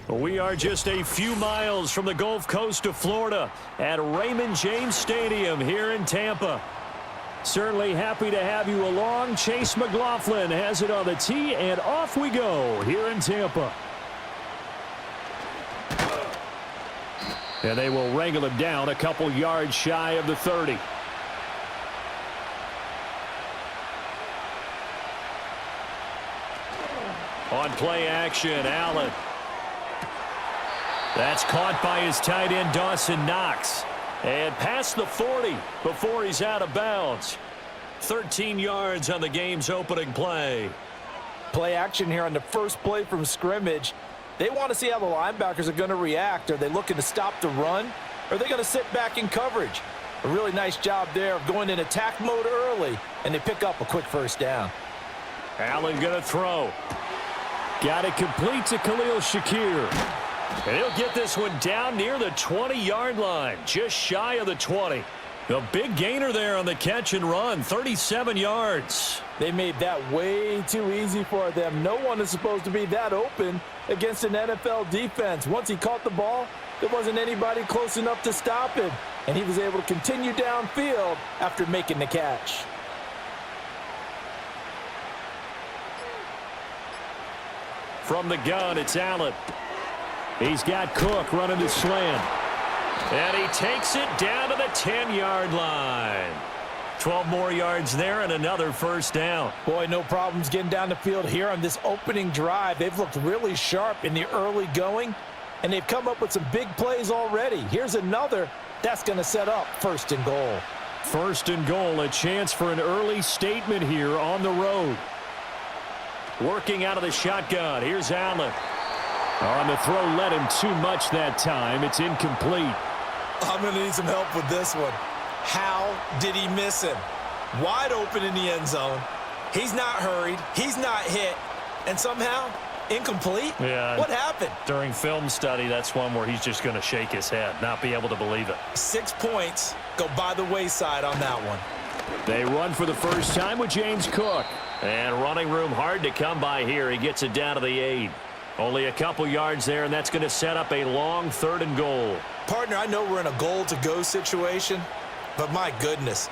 We are just a few miles from the Gulf Coast of Florida at Raymond James Stadium here in Tampa. Certainly happy to have you along. Chase McLaughlin has it on the tee, and off we go here in Tampa. And they will wrangle him down a couple yards shy of the 30. On play action, Allen. That's caught by his tight end, Dawson Knox. And past the 40 before he's out of bounds. 13 yards on the game's opening play. Play action here on the first play from scrimmage. They want to see how the linebackers are going to react. Are they looking to stop the run? Or are they going to sit back in coverage? A really nice job there of going in attack mode early, and they pick up a quick first down. Allen going to throw. Got it complete to Khalil Shakir. And he'll get this one down near the 20-yard line, just shy of the 20. A big gainer there on the catch and run, 37 yards. They made that way too easy for them. No one is supposed to be that open against an NFL defense. Once he caught the ball, there wasn't anybody close enough to stop him, and he was able to continue downfield after making the catch. From the gun, it's Allen. He's got Cook running the slant. And he takes it down to the 10-yard line. 12 more yards there and another first down. Boy, no problems getting down the field here on this opening drive. They've looked really sharp in the early going, and they've come up with some big plays already. Here's another that's going to set up first and goal. First and goal, a chance for an early statement here on the road. Working out of the shotgun. Here's Allen. On the throw, led him too much that time. It's incomplete. I'm going to need some help with this one. How did he miss him? Wide open in the end zone. He's not hurried. He's not hit. And somehow, incomplete? Yeah. What happened? During film study, that's one where he's just going to shake his head, not be able to believe it. 6 points go by the wayside on that one. They run for the first time with James Cook. And running room hard to come by here. He gets it down to the 8. Only a couple yards there, and that's going to set up a long third and goal. Partner, I know we're in a goal-to-go situation, but my goodness,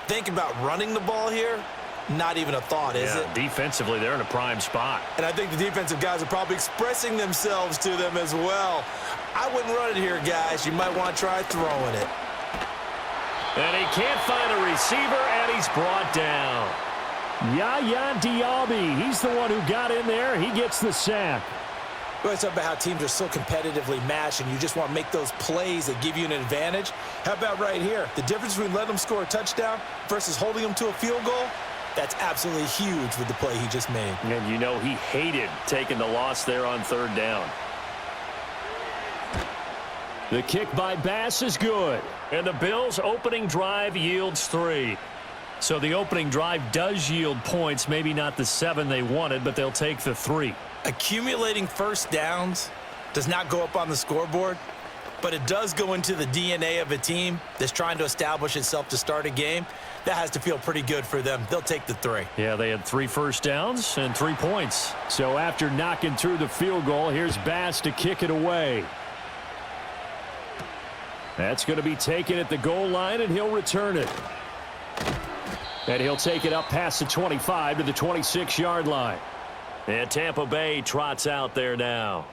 think about running the ball here. Not even a thought, is it? Defensively, they're in a prime spot. And I think the defensive guys are probably expressing themselves to them as well. I wouldn't run it here, guys. You might want to try throwing it. And he can't find a receiver, and he's brought down. Yaya Diaby, he's the one who got in there. He gets the sack. We always talk about how teams are so competitively matched, and you just want to make those plays that give you an advantage. How about right here? The difference between letting them score a touchdown versus holding them to a field goal, that's absolutely huge with the play he just made. And you know he hated taking the loss there on third down. The kick by Bass is good. And the Bills' opening drive yields 3. So the opening drive does yield points, maybe not the 7 they wanted, but they'll take the 3. Accumulating first downs does not go up on the scoreboard, but it does go into the DNA of a team that's trying to establish itself to start a game. That has to feel pretty good for them. They'll take the 3. Yeah, they had 3 first downs and 3 points. So after knocking through the field goal, here's Bass to kick it away. That's going to be taken at the goal line, and he'll return it. And he'll take it up past the 25 to the 26-yard line. And Tampa Bay trots out there now.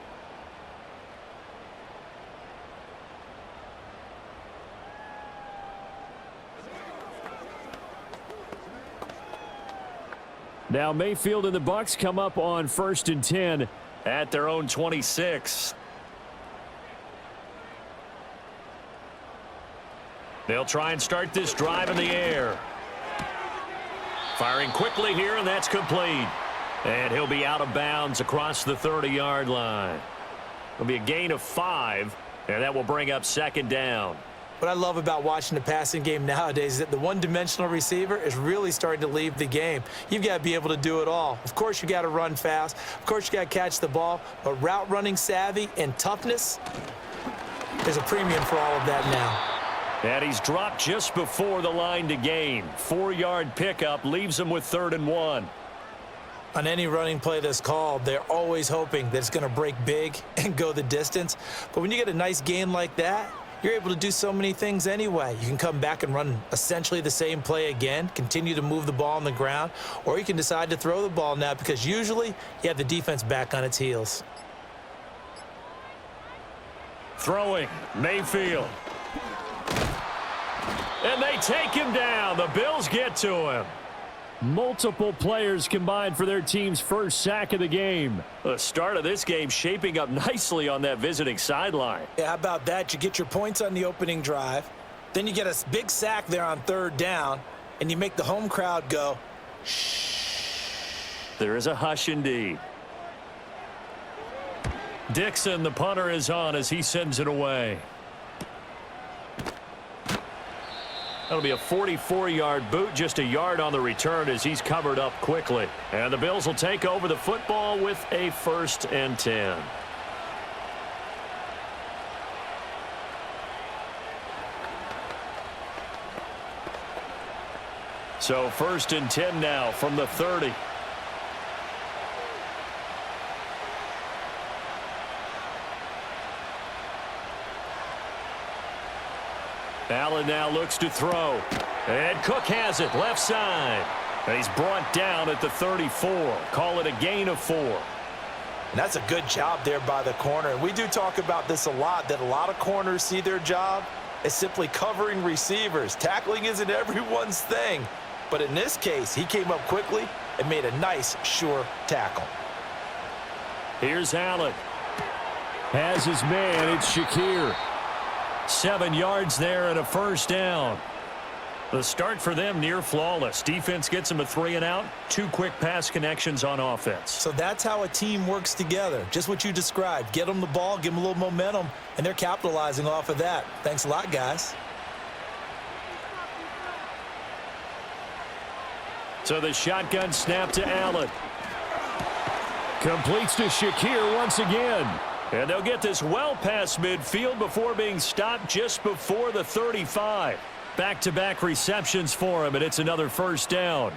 Now Mayfield and the Bucs come up on 1st and 10 at their own 26. They'll try and start this drive in the air. Firing quickly here, and that's complete. And he'll be out of bounds across the 30-yard line. It'll be a gain of 5, and that will bring up 2nd down. What I love about watching the passing game nowadays is that the one-dimensional receiver is really starting to leave the game. You've got to be able to do it all. Of course, you got to run fast. Of course, you got to catch the ball. But route running savvy and toughness, there's a premium for all of that now. And he's dropped just before the line to gain. 4-yard pickup leaves him with 3rd and 1. On any running play that's called, they're always hoping that it's going to break big and go the distance. But when you get a nice gain like that, you're able to do so many things anyway. You can come back and run essentially the same play again, continue to move the ball on the ground, or you can decide to throw the ball now because usually you have the defense back on its heels. Throwing, Mayfield. And they take him down. The Bills get to him. Multiple players combined for their team's first sack of the game. The start of this game shaping up nicely on that visiting sideline. Yeah, how about that? You get your points on the opening drive, then you get a big sack there on third down, and you make the home crowd go, shh. There is a hush indeed. Dixon, the punter, is on as he sends it away. That'll be a 44-yard boot, just a yard on the return as he's covered up quickly. And the Bills will take over the football with a 1st and 10. So 1st and 10 now from the 30. Allen now looks to throw. And Cook has it left side. And he's brought down at the 34. Call it a gain of 4. And that's a good job there by the corner. And we do talk about this a lot, that a lot of corners see their job as simply covering receivers. Tackling isn't everyone's thing. But in this case, he came up quickly and made a nice, sure tackle. Here's Allen. Has his man. It's Shakir. 7 yards there and a 1st down. The start for them near flawless. Defense gets them a 3 and out. 2 quick pass connections on offense. So that's how a team works together. Just what you described. Get them the ball, give them a little momentum, and they're capitalizing off of that. Thanks a lot, guys. So the shotgun snap to Allen. Completes to Shakir once again. And they'll get this well past midfield before being stopped just before the 35. Back-to-back receptions for him, and it's another 1st down.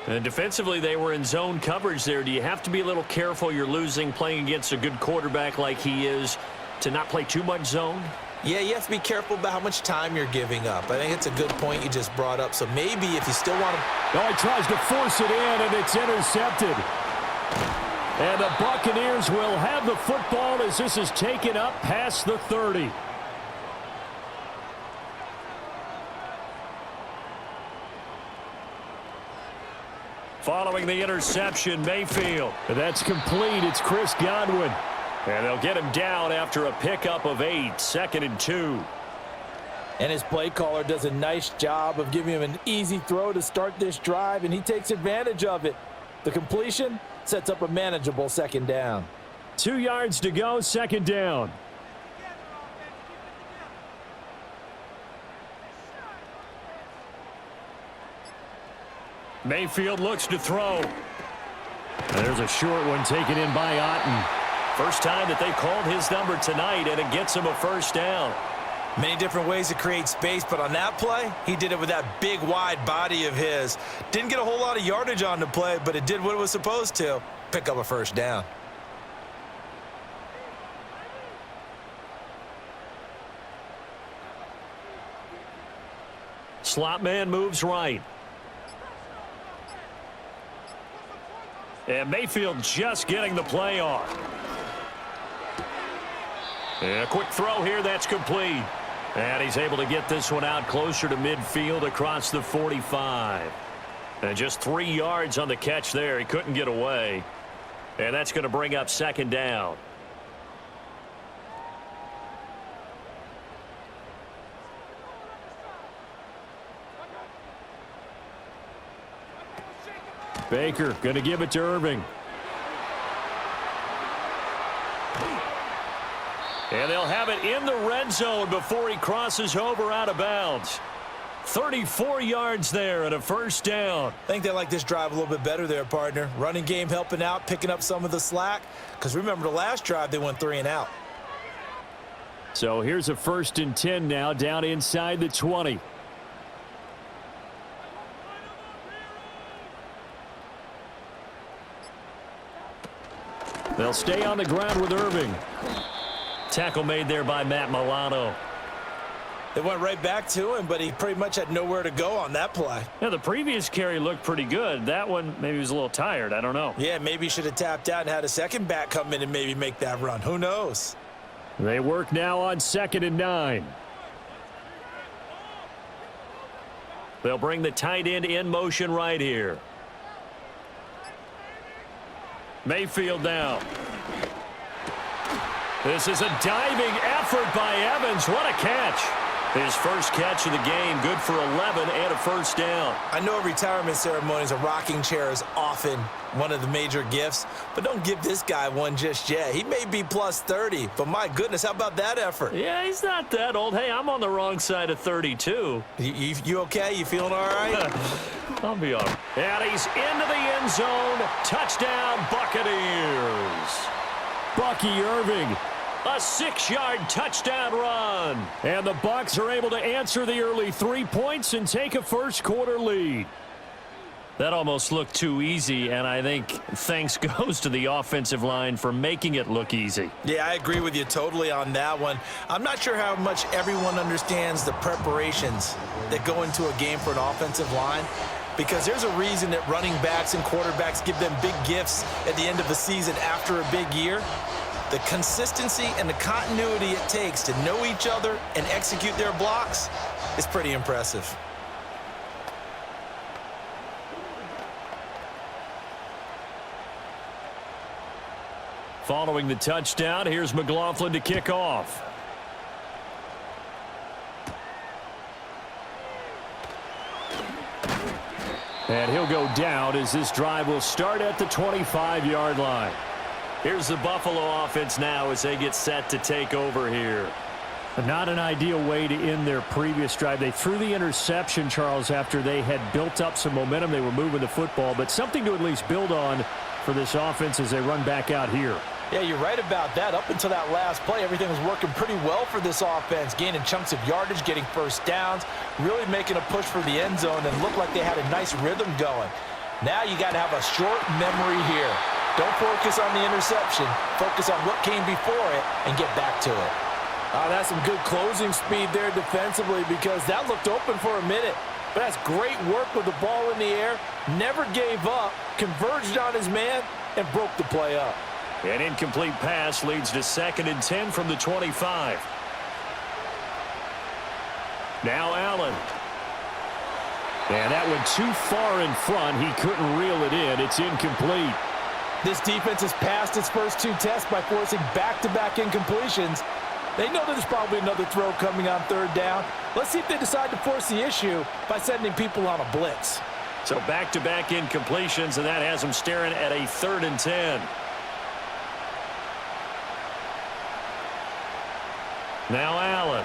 And defensively, they were in zone coverage there. Do you have to be a little careful you're losing playing against a good quarterback like he is to not play too much zone? Yeah, you have to be careful about how much time you're giving up. I think it's a good point you just brought up. So maybe if you still want to... Oh, he tries to force it in, and it's intercepted. And the Buccaneers will have the football as this is taken up past the 30. Following the interception, Mayfield. And that's complete. It's Chris Godwin. And they'll get him down after a pickup of 8, 2nd and 2. And his play caller does a nice job of giving him an easy throw to start this drive, and he takes advantage of it. The completion sets up a manageable 2nd down. 2 yards to go, 2nd down. Mayfield looks to throw. There's a short one taken in by Otten. First time that they've called his number tonight, and it gets him a 1st down. Many different ways to create space, but on that play, he did it with that big, wide body of his. Didn't get a whole lot of yardage on the play, but it did what it was supposed to. Pick up a 1st down. Slot man moves right. And Mayfield just getting the play on. And a quick throw here, that's complete. And he's able to get this one out closer to midfield across the 45. And just 3 yards on the catch there. He couldn't get away. And that's going to bring up 2nd down. Baker going to give it to Irving. And they'll have it in the red zone before he crosses over out of bounds. 34 yards there and a 1st down. I think they like this drive a little bit better there, partner. Running game helping out, picking up some of the slack. Because remember, the last drive, they went 3 and out. So here's a 1st and 10 now, down inside the 20. They'll stay on the ground with Irving. Tackle made there by Matt Milano. They went right back to him, but he pretty much had nowhere to go on that play. Yeah, the previous carry looked pretty good. That one, maybe he was a little tired. I don't know. Yeah, maybe he should have tapped out and had a second back come in and maybe make that run. Who knows? They work now on 2nd and 9. They'll bring the tight end in motion right here. Mayfield now. This is a diving effort by Evans. What a catch. His first catch of the game, good for 11 and a first down. I know at retirement ceremonies, a rocking chair is often one of the major gifts, but don't give this guy one just yet. He may be plus 30, but my goodness, how about that effort? Yeah, he's not that old. Hey, I'm on the wrong side of 32. You okay? You feeling all right? I'll be all right. And he's into the end zone. Touchdown, Buccaneers. Bucky Irving. A 6-yard touchdown run. And the Bucs are able to answer the early 3 points and take a first-quarter lead. That almost looked too easy, and I think thanks goes to the offensive line for making it look easy. Yeah, I agree with you totally on that one. I'm not sure how much everyone understands the preparations that go into a game for an offensive line, because there's a reason that running backs and quarterbacks give them big gifts at the end of the season after a big year. The consistency and the continuity it takes to know each other and execute their blocks is pretty impressive. Following the touchdown, here's McLaughlin to kick off. And he'll go down as this drive will start at the 25-yard line. Here's the Buffalo offense now as they get set to take over here. Not an ideal way to end their previous drive. They threw the interception, Charles, after they had built up some momentum. They were moving the football, but something to at least build on for this offense as they run back out here. Yeah, you're right about that. Up until that last play, everything was working pretty well for this offense, gaining chunks of yardage, getting first downs, really making a push for the end zone, and looked like they had a nice rhythm going. Now you got to have a short memory here. Don't focus on the interception. Focus on what came before it and get back to it. That's some good closing speed there defensively, because that looked open for a minute. But that's great work with the ball in the air. Never gave up, converged on his man, and broke the play up. An incomplete pass leads to 2nd and 10 from the 25. Now Allen. And that went too far in front. He couldn't reel it in. It's incomplete. This defense has passed its first 2 tests by forcing back-to-back incompletions. They know there's probably another throw coming on 3rd down. Let's see if they decide to force the issue by sending people on a blitz. So back-to-back incompletions, and that has them staring at a 3rd and 10. Now Allen.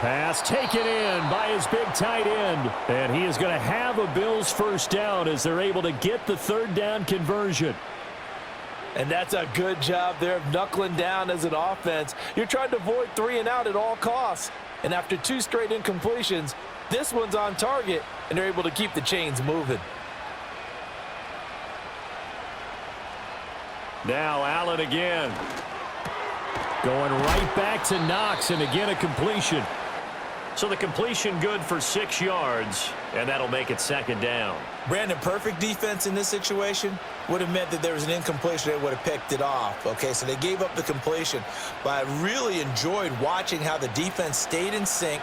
Pass taken in by his big tight end. And he is going to have a Bills first down as they're able to get the 3rd down conversion. And that's a good job there of knuckling down as an offense. You're trying to avoid 3 and out at all costs. And after 2 straight incompletions, this one's on target, and they're able to keep the chains moving. Now Allen again. Going right back to Knox, and again a completion. So the completion good for 6 yards, and that'll make it 2nd down. Brandon, perfect defense in this situation would have meant that there was an incompletion. They would have picked it off. Okay, so they gave up the completion. But I really enjoyed watching how the defense stayed in sync,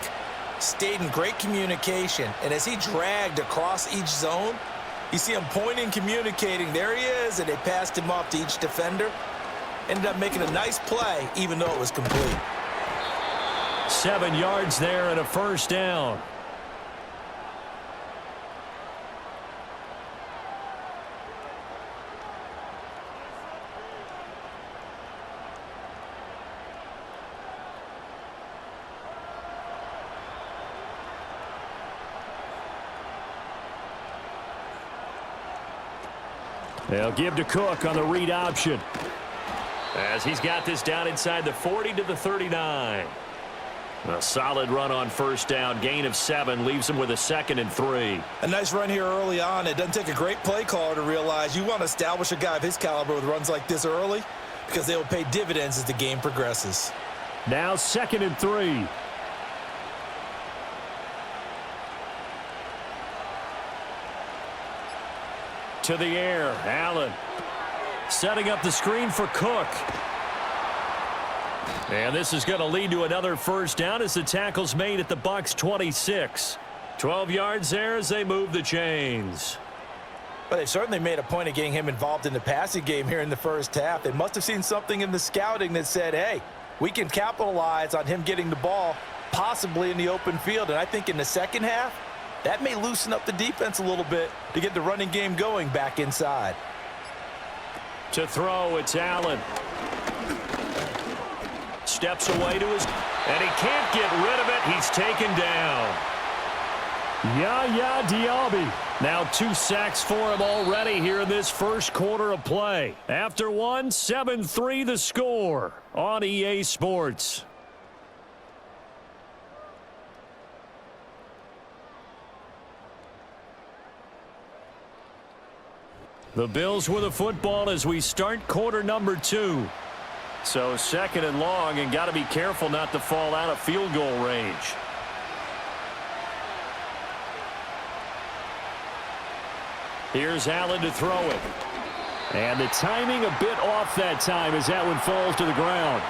stayed in great communication, and as he dragged across each zone, you see him pointing, communicating. There he is, and they passed him off to each defender. Ended up making a nice play, even though it was complete. 7 yards there and a first down. They'll give to Cook on the read option, as he's got this down inside the 40 to the 39. A solid run on first down. Gain of 7 leaves him with a 2nd and 3. A nice run here early on. It doesn't take a great play caller to realize you want to establish a guy of his caliber with runs like this early because they will pay dividends as the game progresses. Now 2nd and 3. To the air. Allen setting up the screen for Cook. And this is going to lead to another first down as the tackle's made at the Bucs 26. 12 yards there as they move the chains. But they've certainly made a point of getting him involved in the passing game here in the first half. They must have seen something in the scouting that said, hey, we can capitalize on him getting the ball possibly in the open field. And I think in the second half, that may loosen up the defense a little bit to get the running game going back inside. To throw, it's Allen. Steps away to his, and he can't get rid of it. He's taken down. Yaya Diaby. Now 2 sacks for him already here in this first quarter of play. After one, 7-3 the score on EA Sports. The Bills with the football as we start quarter number 2. So 2nd and long, and got to be careful not to fall out of field goal range. Here's Allen to throw it. And the timing a bit off that time as that one falls to the ground.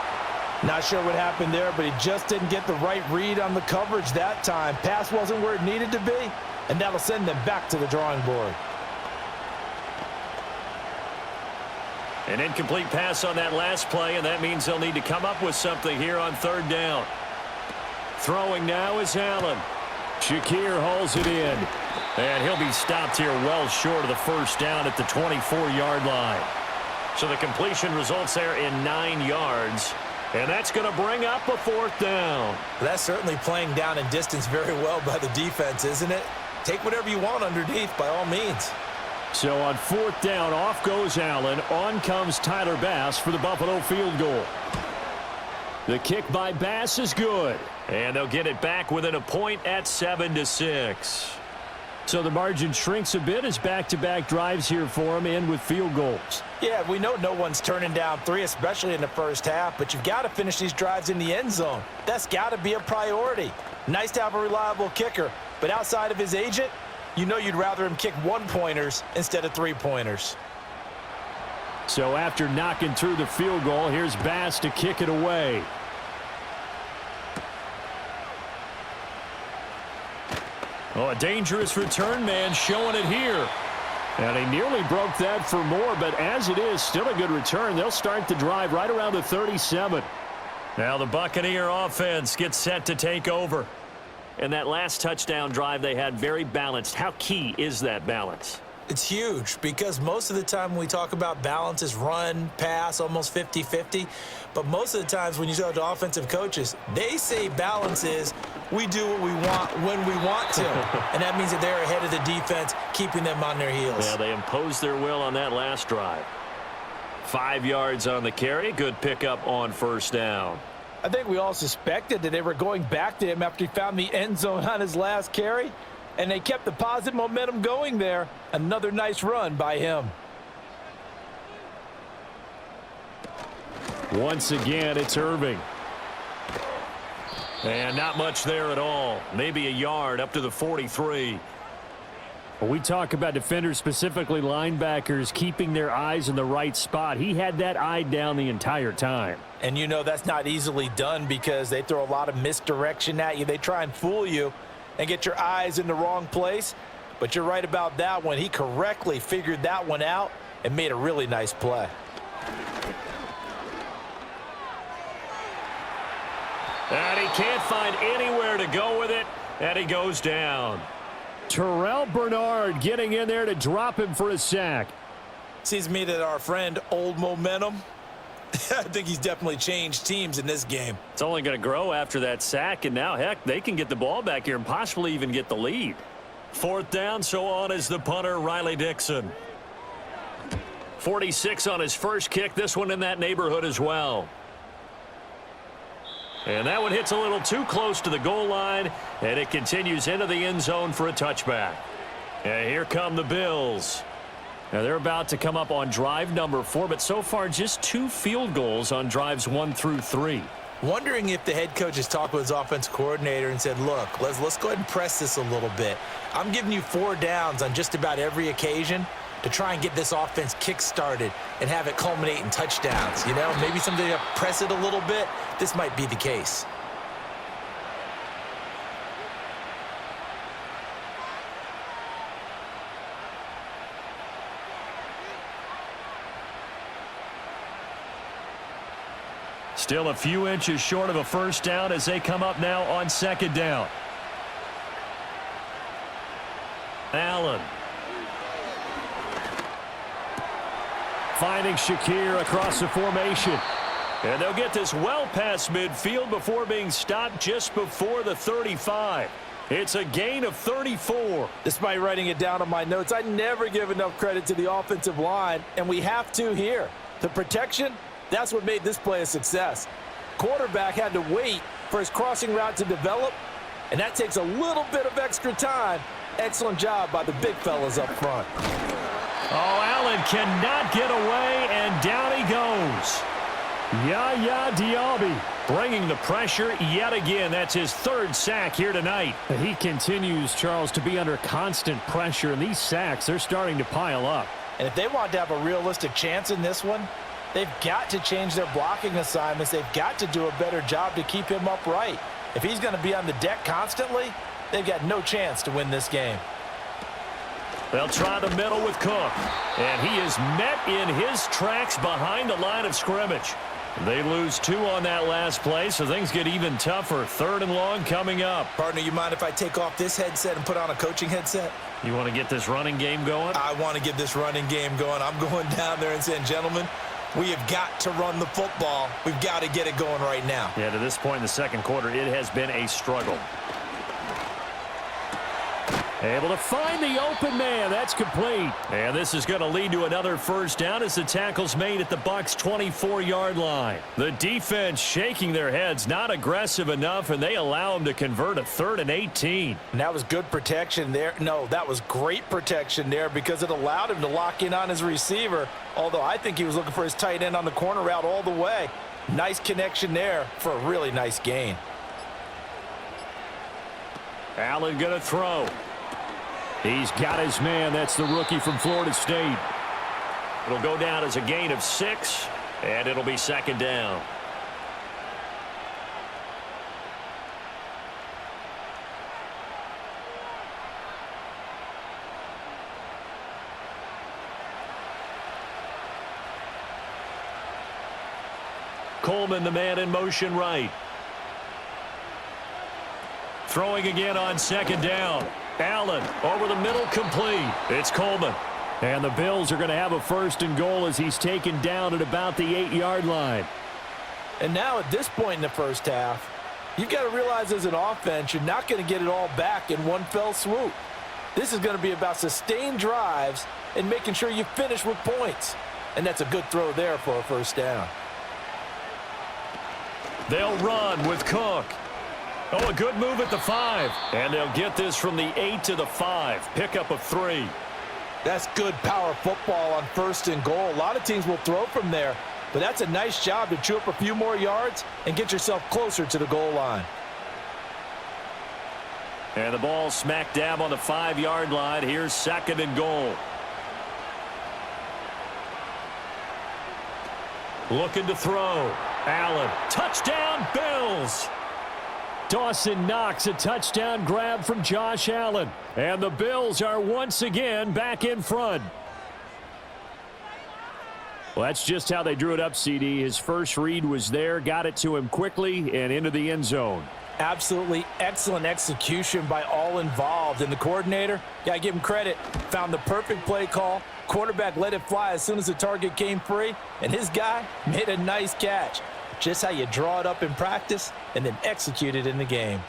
Not sure what happened there, but he just didn't get the right read on the coverage that time. Pass wasn't where it needed to be, and that'll send them back to the drawing board. An incomplete pass on that last play, and that means they'll need to come up with something here on 3rd down. Throwing now is Allen. Shakir hauls it in. And he'll be stopped here well short of the first down at the 24-yard line. So the completion results there in 9 yards. And that's going to bring up a 4th down. That's certainly playing down in distance very well by the defense, isn't it? Take whatever you want underneath by all means. So on 4th down, off goes Allen. On comes Tyler Bass for the Buffalo field goal. The kick by Bass is good. And they'll get it back within a point at 7-6. So the margin shrinks a bit as back-to-back drives here for them end with field goals. Yeah, we know no one's turning down 3, especially in the first half, but you've got to finish these drives in the end zone. That's got to be a priority. Nice to have a reliable kicker, but outside of his agent, you know you'd rather him kick 1-pointers instead of 3-pointers. So after knocking through the field goal, here's Bass to kick it away. Oh, a dangerous return man showing it here. And he nearly broke that for more, but as it is, still a good return. They'll start the drive right around the 37. Now the Buccaneer offense gets set to take over. And that last touchdown drive they had very balanced. How key is that balance? It's huge because most of the time when we talk about balance is run, pass, almost 50-50. But most of the times when you talk to offensive coaches, they say balance is we do what we want when we want to. And that means that they're ahead of the defense, keeping them on their heels. Yeah, they imposed their will on that last drive. 5 yards on the carry. Good pickup on first down. I think we all suspected that they were going back to him after he found the end zone on his last carry. And they kept the positive momentum going there. Another nice run by him. Once again, it's Irving. And not much there at all. Maybe a yard up to the 43. When we talk about defenders, specifically linebackers, keeping their eyes in the right spot, he had that eye down the entire time. And you know that's not easily done because they throw a lot of misdirection at you. They try and fool you and get your eyes in the wrong place. But you're right about that one. He correctly figured that one out and made a really nice play. And he can't find anywhere to go with it, and he goes down. Terrell Bernard getting in there to drop him for a sack. Seems to me that our friend Old Momentum, I think he's definitely changed teams in this game. It's only going to grow after that sack, and now, heck, they can get the ball back here and possibly even get the lead. 4th down, so on is the punter, Riley Dixon. 46 on his first kick, this one in that neighborhood as well. And that one hits a little too close to the goal line, and it continues into the end zone for a touchback. And here come the Bills. Now they're about to come up on drive number 4, but so far just 2 field goals on drives 1 through 3. Wondering if the head coach has talked with his offensive coordinator and said, look, let's go ahead and press this a little bit. I'm giving you 4 downs on just about every occasion to try and get this offense kick-started and have it culminate in touchdowns. You know, maybe something to press it a little bit. This might be the case. Still a few inches short of a first down as they come up now on second down. Allen. Finding Shakir across the formation. And they'll get this well past midfield before being stopped just before the 35. It's a gain of 34. Despite writing it down on my notes, I never give enough credit to the offensive line, and we have to here. The protection, that's what made this play a success. Quarterback had to wait for his crossing route to develop, and that takes a little bit of extra time. Excellent job by the big fellas up front. Oh, Allen cannot get away, and down he goes. Yaya Diaby bringing the pressure yet again. That's his 3rd sack here tonight. He continues, Charles, to be under constant pressure, and these sacks, they're starting to pile up. And if they want to have a realistic chance in this one, they've got to change their blocking assignments. They've got to do a better job to keep him upright. If he's going to be on the deck constantly, they've got no chance to win this game. They'll try the middle with Cook. And he is met in his tracks behind the line of scrimmage. They lose 2 on that last play, so things get even tougher. 3rd and long coming up. Partner, you mind if I take off this headset and put on a coaching headset? You want to get this running game going? I want to get this running game going. I'm going down there and saying, gentlemen, we have got to run the football. We've got to get it going right now. Yeah, to this point in the second quarter, it has been a struggle. Able to find the open man. That's complete. And this is going to lead to another first down as the tackle's made at the Bucs' 24-yard line. The defense shaking their heads, not aggressive enough, and they allow him to convert a 3rd and 18. And that was good protection there. No, that was great protection there because it allowed him to lock in on his receiver, although I think he was looking for his tight end on the corner route all the way. Nice connection there for a really nice gain. Allen going to throw. He's got his man. That's the rookie from Florida State. It'll go down as a gain of 6, and it'll be second down. Coleman, the man in motion right. Throwing again on second down. Allen over the middle, complete. It's Coleman. And the Bills are going to have a 1st and goal as he's taken down at about the 8-yard line. And now at this point in the first half, you've got to realize as an offense, you're not going to get it all back in one fell swoop. This is going to be about sustained drives and making sure you finish with points. And that's a good throw there for a first down. They'll run with Cook. Oh, a good move at the 5. And they'll get this from the 8 to the 5. Pickup of 3. That's good power football on 1st and goal. A lot of teams will throw from there, but that's a nice job to chew up a few more yards and get yourself closer to the goal line. And the ball smack dab on the 5-yard line. Here's 2nd and goal. Looking to throw. Allen. Touchdown, Bills. Dawson Knox, a touchdown grab from Josh Allen. And the Bills are once again back in front. Well, that's just how they drew it up, CD. His first read was there, got it to him quickly and into the end zone. Absolutely excellent execution by all involved. And the coordinator, got to give him credit, found the perfect play call. Quarterback let it fly as soon as the target came free, and his guy made a nice catch. Just how you draw it up in practice and then execute it in the game.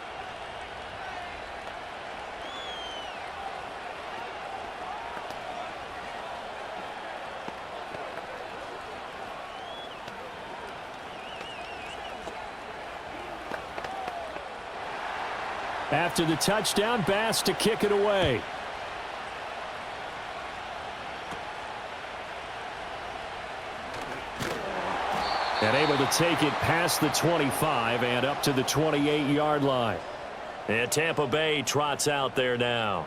After the touchdown, Bass to kick it away. And able to take it past the 25 and up to the 28-yard line. And Tampa Bay trots out there now.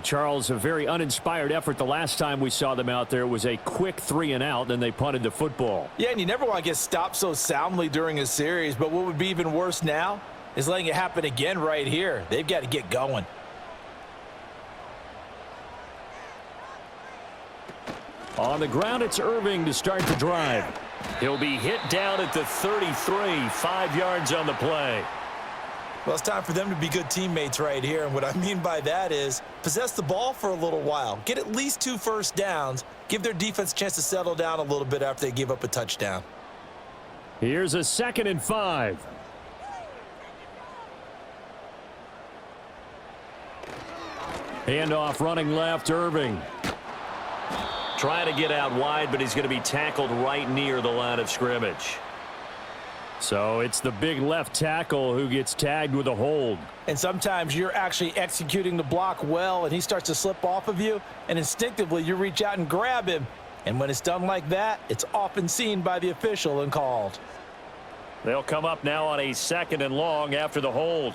Charles, a very uninspired effort the last time we saw them out there. It was a quick 3-and-out, and they punted the football. Yeah, and you never want to get stopped so soundly during a series, but what would be even worse now is letting it happen again right here. They've got to get going. On the ground, it's Irving to start the drive. He'll be hit down at the 33, 5 yards on the play. Well, it's time for them to be good teammates right here, and what I mean by that is possess the ball for a little while, get at least 2 first downs, give their defense a chance to settle down a little bit after they give up a touchdown. Here's a 2nd and 5. Handoff running left, Irving. Trying to get out wide, but he's going to be tackled right near the line of scrimmage. So it's the big left tackle who gets tagged with a hold. And sometimes you're actually executing the block well, and he starts to slip off of you, and instinctively you reach out and grab him. And when it's done like that, it's often seen by the official and called. They'll come up now on a 2nd and long after the hold.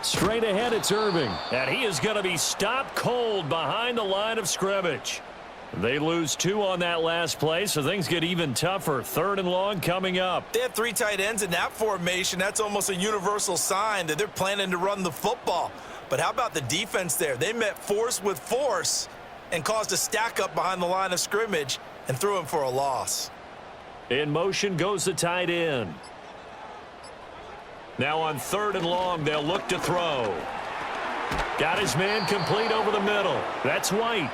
Straight ahead, it's Irving. And he is going to be stopped cold behind the line of scrimmage. They lose 2 on that last play, so things get even tougher. 3rd and long coming up. They have 3 tight ends in that formation. That's almost a universal sign that they're planning to run the football. But how about the defense there? They met force with force and caused a stack up behind the line of scrimmage and threw him for a loss. In motion goes the tight end. Now on 3rd and long, they'll look to throw. Got his man complete over the middle. That's White.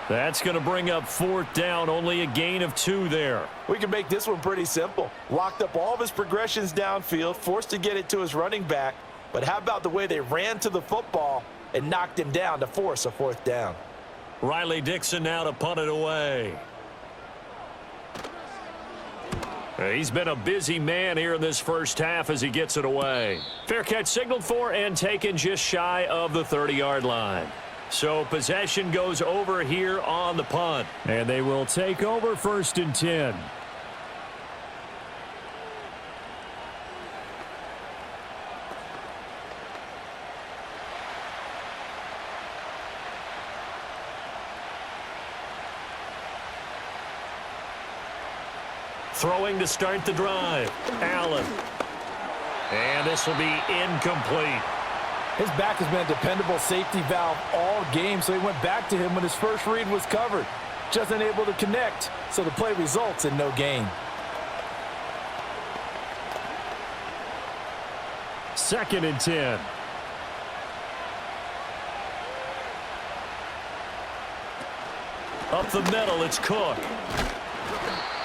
That's going to bring up 4th down, only a gain of 2 there. We can make this one pretty simple. Locked up all of his progressions downfield, forced to get it to his running back. But how about the way they ran to the football and knocked him down to force a 4th down? Riley Dixon now to punt it away. He's been a busy man here in this first half as he gets it away. Fair catch signaled for and taken just shy of the 30-yard line. So possession goes over here on the punt. And they will take over 1st and 10. Throwing to start the drive. Allen. And this will be incomplete. His back has been a dependable safety valve all game, so he went back to him when his first read was covered. Just unable to connect, so the play results in no gain. 2nd and 10. Up the middle, it's Cook.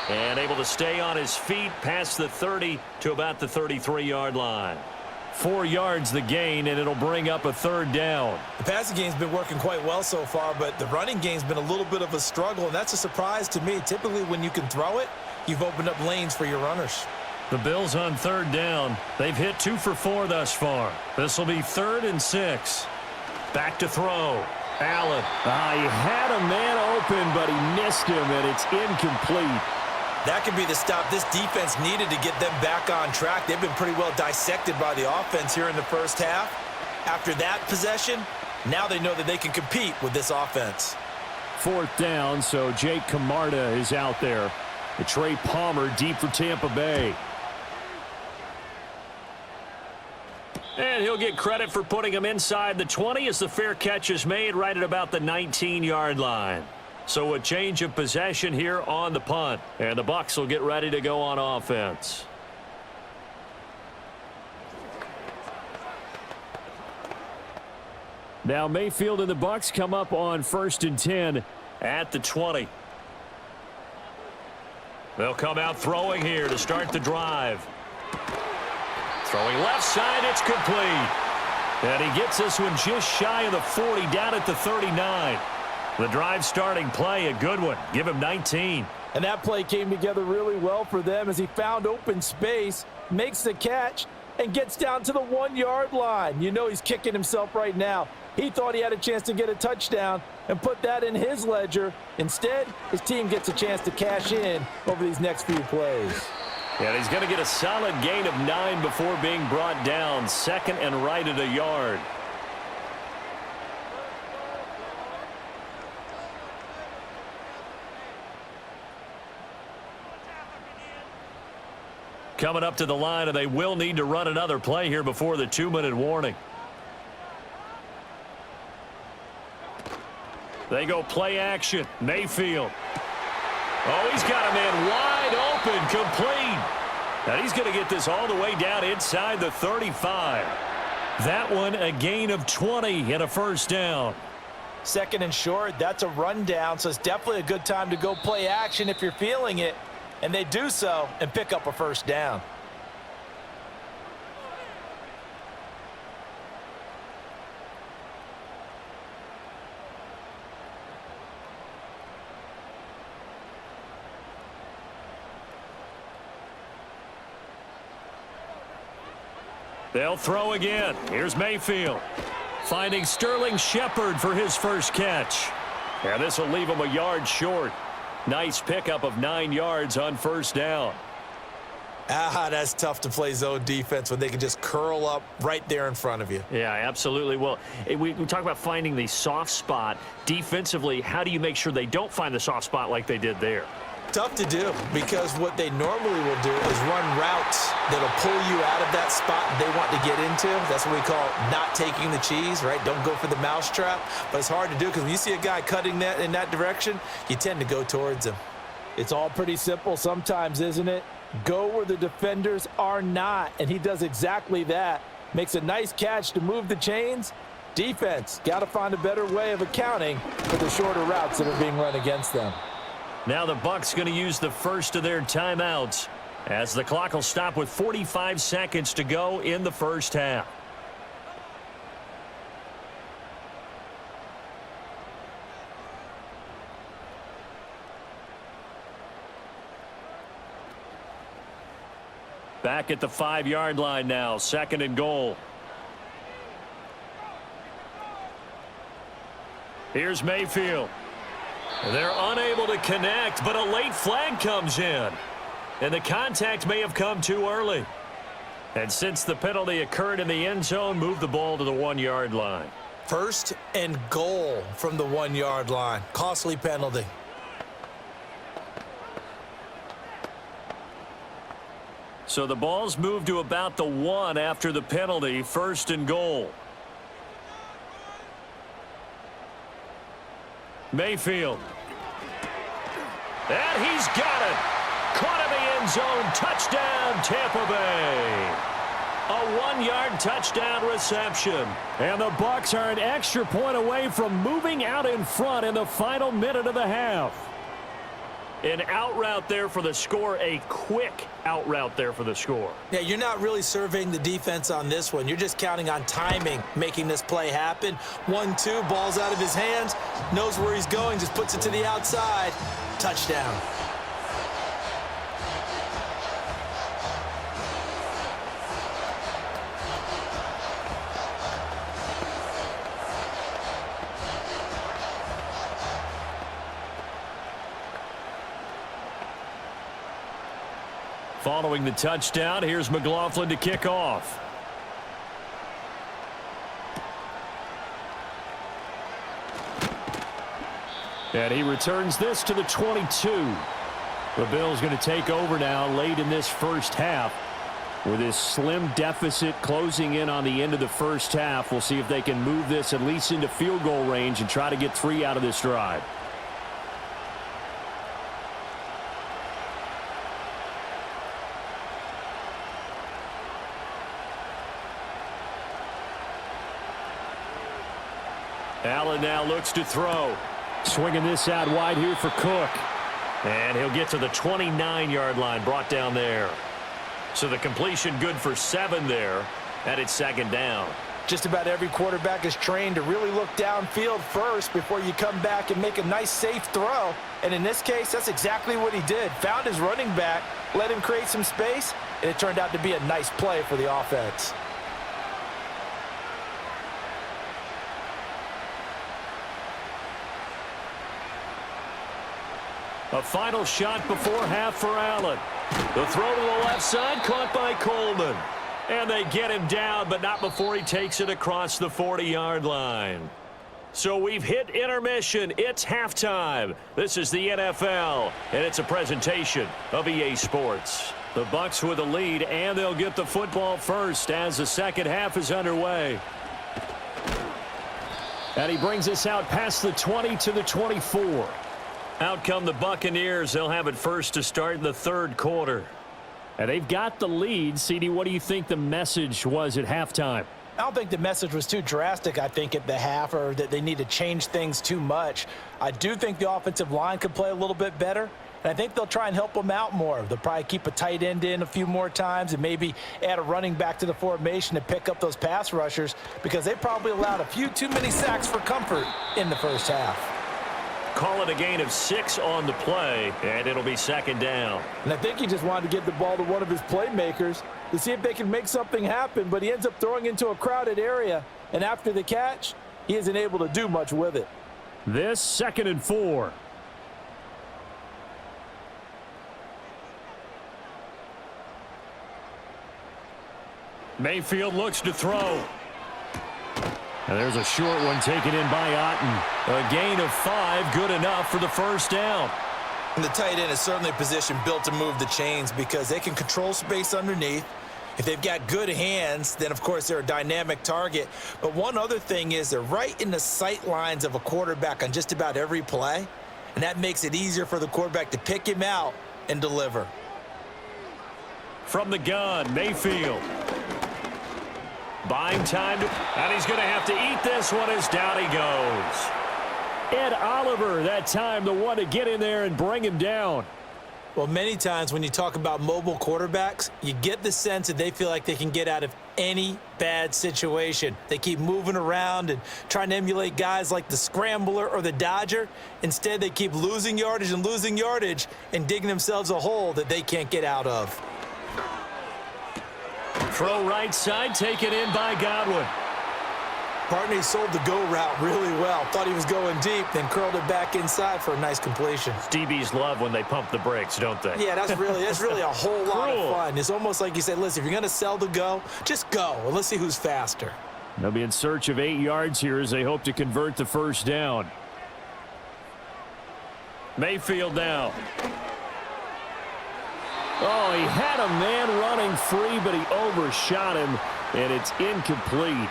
And able to stay on his feet past the 30 to about the 33-yard line. 4 yards the gain, and it'll bring up a 3rd down. The passing game's been working quite well so far, but the running game's been a little bit of a struggle, and that's a surprise to me. Typically, when you can throw it, you've opened up lanes for your runners. The Bills on 3rd down. They've hit 2 for 4 thus far. This will be 3rd and 6. Back to throw. Allen. He had a man open, but he missed him, and it's incomplete. That could be the stop this defense needed to get them back on track. They've been pretty well dissected by the offense here in the first half. After that possession, now they know that they can compete with this offense. 4th down, so Jake Camarda is out there. The Trey Palmer deep for Tampa Bay. And he'll get credit for putting him inside the 20 as the fair catch is made right at about the 19-yard line. So a change of possession here on the punt. And the Bucs will get ready to go on offense. Now Mayfield and the Bucs come up on 1st and 10 at the 20. They'll come out throwing here to start the drive. Throwing left side, it's complete. And he gets this one just shy of the 40, down at the 39. The drive starting play, a good one. Give him 19. And that play came together really well for them as he found open space makes the catch, and gets down to the 1-yard line. You know he's kicking himself right now. He thought he had a chance to get a touchdown and put that in his ledger. Instead, his team gets a chance to cash in over these next few plays. And he's going to get a solid gain of 9 before being brought down. Second and right at a yard. Coming up to the line, and they will need to run another play here before the 2-minute warning. They go play action. Mayfield. Oh, he's got a man wide open, complete. And he's going to get this all the way down inside the 35. That one a gain of 20 and a first down. Second and short, that's a rundown, so it's definitely a good time to go play action if you're feeling it. And they do so and pick up a first down. They'll throw again. Here's Mayfield. Finding Sterling Shepard for his first catch. And this will leave him a yard short. Nice pickup of 9 yards on first down. That's tough to play zone defense when they can just curl up right there in front of you. Yeah, absolutely. Well, we talk about finding the soft spot. Defensively, how do you make sure they don't find the soft spot like they did there? Tough to do, because what they normally will do is run routes that'll pull you out of that spot they want to get into. That's what we call not taking the cheese, right? Don't go for the mousetrap. But it's hard to do because when you see a guy cutting that in that direction, you tend to go towards him. It's all pretty simple sometimes, isn't it? Go where the defenders are not, and he does exactly that. Makes a nice catch to move the chains. Defense, got to find a better way of accounting for the shorter routes that are being run against them. Now the Bucs going to use the first of their timeouts as the clock will stop with 45 seconds to go in the first half. Back at the 5-yard line now, second and goal. Here's Mayfield. They're unable to connect, but a late flag comes in. And the contact may have come too early. And since the penalty occurred in the end zone, move the ball to the 1-yard line. First and goal from the 1-yard line. Costly penalty. So the ball's moved to about the 1 after the penalty. First and goal. Mayfield. And he's got it. Caught in the end zone. Touchdown, Tampa Bay. A 1-yard touchdown reception. And the Bucs are an extra point away from moving out in front in the final minute of the half. An out route there for the score, a quick out route there for the score. Yeah, you're not really surveying the defense on this one. You're just counting on timing, making this play happen. 1-2, ball's out of his hands, knows where he's going, just puts it to the outside. Touchdown. Following the touchdown, here's McLaughlin to kick off. And he returns this to the 22. The Bills going to take over now late in this first half. With this slim deficit closing in on the end of the first half, we'll see if they can move this at least into field goal range and try to get 3 out of this drive. Allen now looks to throw. Swinging this out wide here for Cook. And he'll get to the 29-yard line, brought down there. So the completion good for 7 there, and it's second down. Just about every quarterback is trained to really look downfield first before you come back and make a nice, safe throw. And in this case, that's exactly what he did. Found his running back, let him create some space, and it turned out to be a nice play for the offense. A final shot before half for Allen. The throw to the left side, caught by Coleman. And they get him down, but not before he takes it across the 40-yard line. So we've hit intermission. It's halftime. This is the NFL, and it's a presentation of EA Sports. The Bucs with a lead, and they'll get the football first as the second half is underway. And he brings us out past the 20 to the 24. Out come the Buccaneers. They'll have it first to start in the third quarter. And they've got the lead. CD, what do you think the message was at halftime? I don't think the message was too drastic, I think, at the half, or that they need to change things too much. I do think the offensive line could play a little bit better, and I think they'll try and help them out more. They'll probably keep a tight end in a few more times and maybe add a running back to the formation to pick up those pass rushers, because they probably allowed a few too many sacks for comfort in the first half. Call it a gain of 6 on the play, and it'll be second down. And I think he just wanted to get the ball to one of his playmakers to see if they can make something happen, but he ends up throwing into a crowded area, and after the catch, he isn't able to do much with it. This 2nd and 4. Mayfield looks to throw. And there's a short one taken in by Otten. A gain of 5, good enough for the first down. And the tight end is certainly a position built to move the chains because they can control space underneath. If they've got good hands, then, of course, they're a dynamic target. But one other thing is they're right in the sight lines of a quarterback on just about every play, and that makes it easier for the quarterback to pick him out and deliver. From the gun, Mayfield. Buying time, and he's going to have to eat this one as down he goes. Ed Oliver, that time, the one to get in there and bring him down. Well, many times when you talk about mobile quarterbacks, you get the sense that they feel like they can get out of any bad situation. They keep moving around and trying to emulate guys like the Scrambler or the Dodger. Instead, they keep losing yardage and digging themselves a hole that they can't get out of. Throw right side, taken in by Godwin. Partner, he sold the go route really well. Thought he was going deep, then curled it back inside for a nice completion. DBs love when they pump the brakes, don't they? Yeah, that's really a whole lot of fun. It's almost like you say, listen, if you're going to sell the go, just go, and let's see who's faster. They'll be in search of 8 yards here as they hope to convert the first down. Mayfield now. Oh, he had a man running free, but he overshot him, and it's incomplete.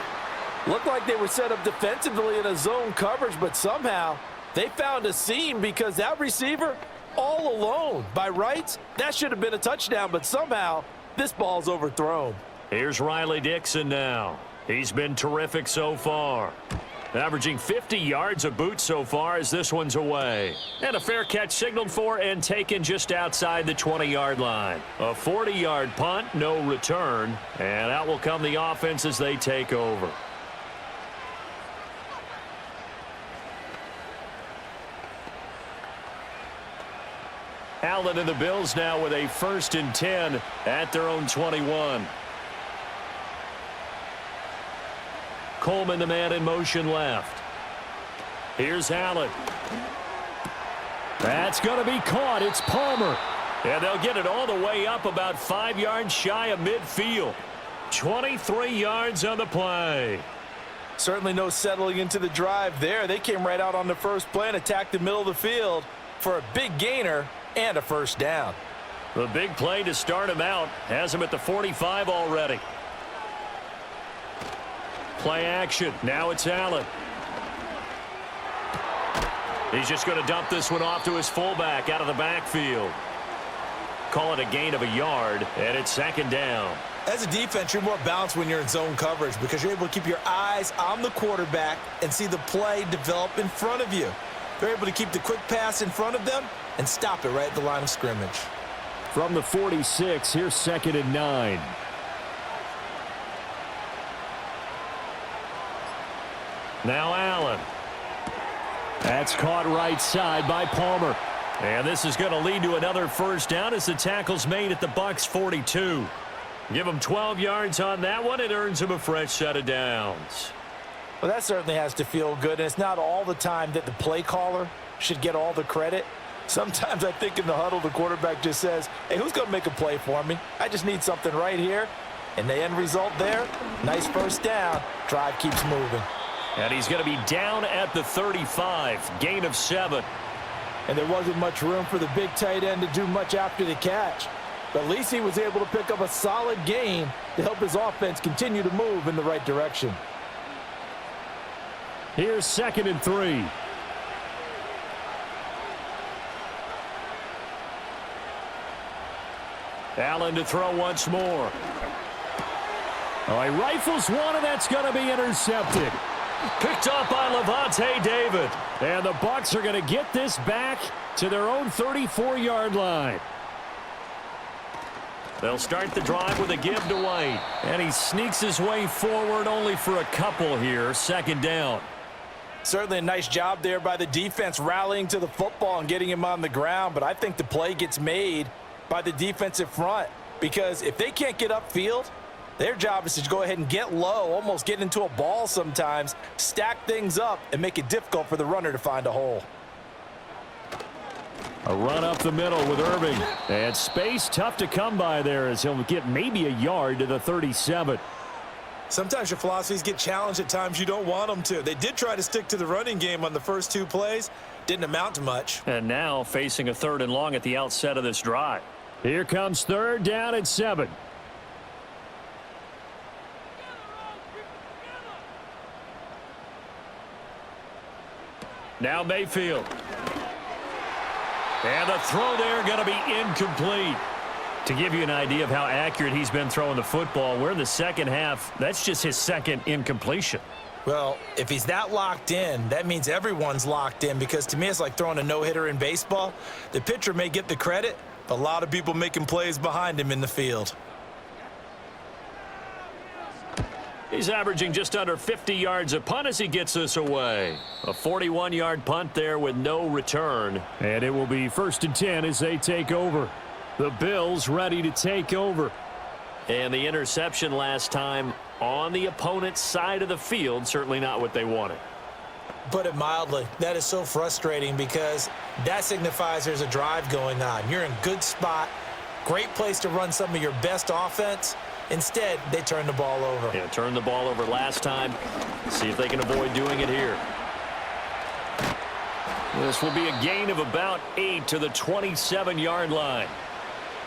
Looked like they were set up defensively in a zone coverage, but somehow they found a seam because that receiver all alone. By rights, that should have been a touchdown, but somehow this ball's overthrown. Here's Riley Dixon now. He's been terrific so far. Averaging 50 yards a boot so far as this one's away. And a fair catch signaled for and taken just outside the 20-yard line. A 40-yard punt, no return. And out will come the offense as they take over. Allen and the Bills now with a 1st and 10 at their own 21. Coleman, the man in motion left. Here's Allen. That's going to be caught. It's Palmer. And they'll get it all the way up about 5 yards shy of midfield. 23 yards on the play. Certainly no settling into the drive there. They came right out on the first play and attacked the middle of the field for a big gainer and a first down. The big play to start him out has him at the 45 already. Play action. Now it's Allen. He's just going to dump this one off to his fullback out of the backfield. Call it a gain of a yard, and it's 2nd down. As a defense, you're more balanced when you're in zone coverage because you're able to keep your eyes on the quarterback and see the play develop in front of you. They're able to keep the quick pass in front of them and stop it right at the line of scrimmage. From the 46, here's 2nd and 9. Now Allen. That's caught right side by Palmer. And this is going to lead to another first down as the tackle's made at the Bucs 42. Give him 12 yards on that one. It earns him a fresh set of downs. Well, that certainly has to feel good, and it's not all the time that the play caller should get all the credit. Sometimes I think in the huddle, the quarterback just says, hey, who's going to make a play for me? I just need something right here. And the end result there, nice first down. Drive keeps moving. And he's going to be down at the 35, gain of 7. And there wasn't much room for the big tight end to do much after the catch. But at least he was able to pick up a solid gain to help his offense continue to move in the right direction. Here's 2nd and 3. Allen to throw once more. Oh, he rifles one, and that's going to be intercepted. Picked up by Levante David. And the Bucs are going to get this back to their own 34-yard line. They'll start the drive with a give to White. And he sneaks his way forward only for a couple here. 2nd down. Certainly a nice job there by the defense rallying to the football and getting him on the ground. But I think the play gets made by the defensive front. Because if they can't get upfield, their job is to go ahead and get low, almost get into a ball sometimes, stack things up, and make it difficult for the runner to find a hole. A run up the middle with Irving. And space tough to come by there as he'll get maybe a yard to the 37. Sometimes your philosophies get challenged at times you don't want them to. They did try to stick to the running game on the first 2 plays. Didn't amount to much. And now facing a 3rd and long at the outset of this drive. Here comes 3rd down at 7. Now Mayfield. And the throw there going to be incomplete. To give you an idea of how accurate he's been throwing the football, we're in the second half. That's just his 2nd incompletion. Well, if he's that locked in, that means everyone's locked in, because to me it's like throwing a no-hitter in baseball. The pitcher may get the credit, but a lot of people making plays behind him in the field. He's averaging just under 50 yards a punt as he gets this away. A 41-yard punt there with no return. And it will be 1st and 10 as they take over. The Bills ready to take over. And the interception last time on the opponent's side of the field, certainly not what they wanted. Put it mildly, that is so frustrating because that signifies there's a drive going on. You're in good spot, great place to run some of your best offense. Instead, they turn the ball over. Yeah, turned the ball over last time. See if they can avoid doing it here. This will be a gain of about 8 to the 27-yard line.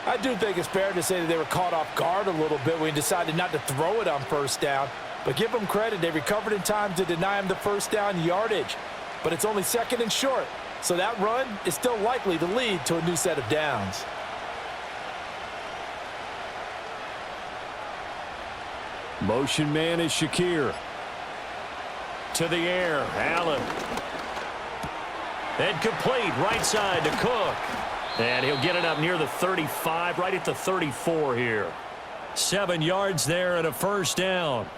I do think it's fair to say that they were caught off guard a little bit when he decided not to throw it on 1st down. But give them credit, they recovered in time to deny him the 1st down yardage. But it's only 2nd and short, so that run is still likely to lead to a new set of downs. Motion man is Shakir. To the air, Allen. And complete, right side to Cook. And he'll get it up near the 35, right at the 34 here. 7 yards there and a 1st down.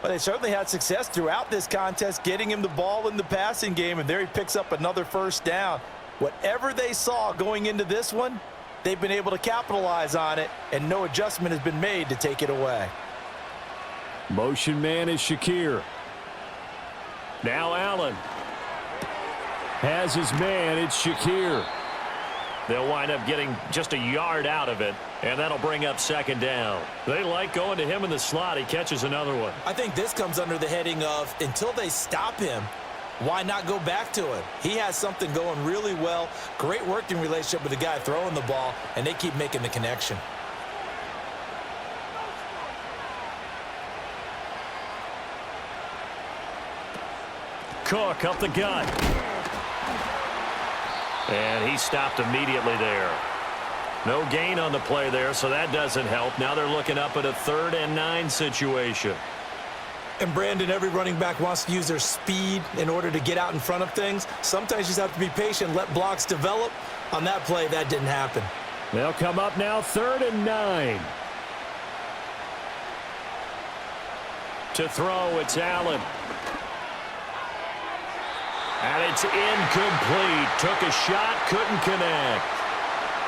Well, they certainly had success throughout this contest getting him the ball in the passing game, and there he picks up another 1st down. Whatever they saw going into this one, they've been able to capitalize on it, and no adjustment has been made to take it away. Motion man is Shakir. Now Allen has his man. It's Shakir. They'll wind up getting just a yard out of it, and that'll bring up 2nd down. They like going to him in the slot. He catches another one. I think this comes under the heading of until they stop him, why not go back to him? He has something going really well, great working relationship with the guy throwing the ball, and they keep making the connection. Cook up the gut. And he stopped immediately there. No gain on the play there, so that doesn't help. Now they're looking up at a 3rd and 9 situation. And Brandon, every running back wants to use their speed in order to get out in front of things. Sometimes you just have to be patient, let blocks develop. On that play, that didn't happen. They'll come up now 3rd and 9. To throw, it's Allen. And it's incomplete. Took a shot, couldn't connect.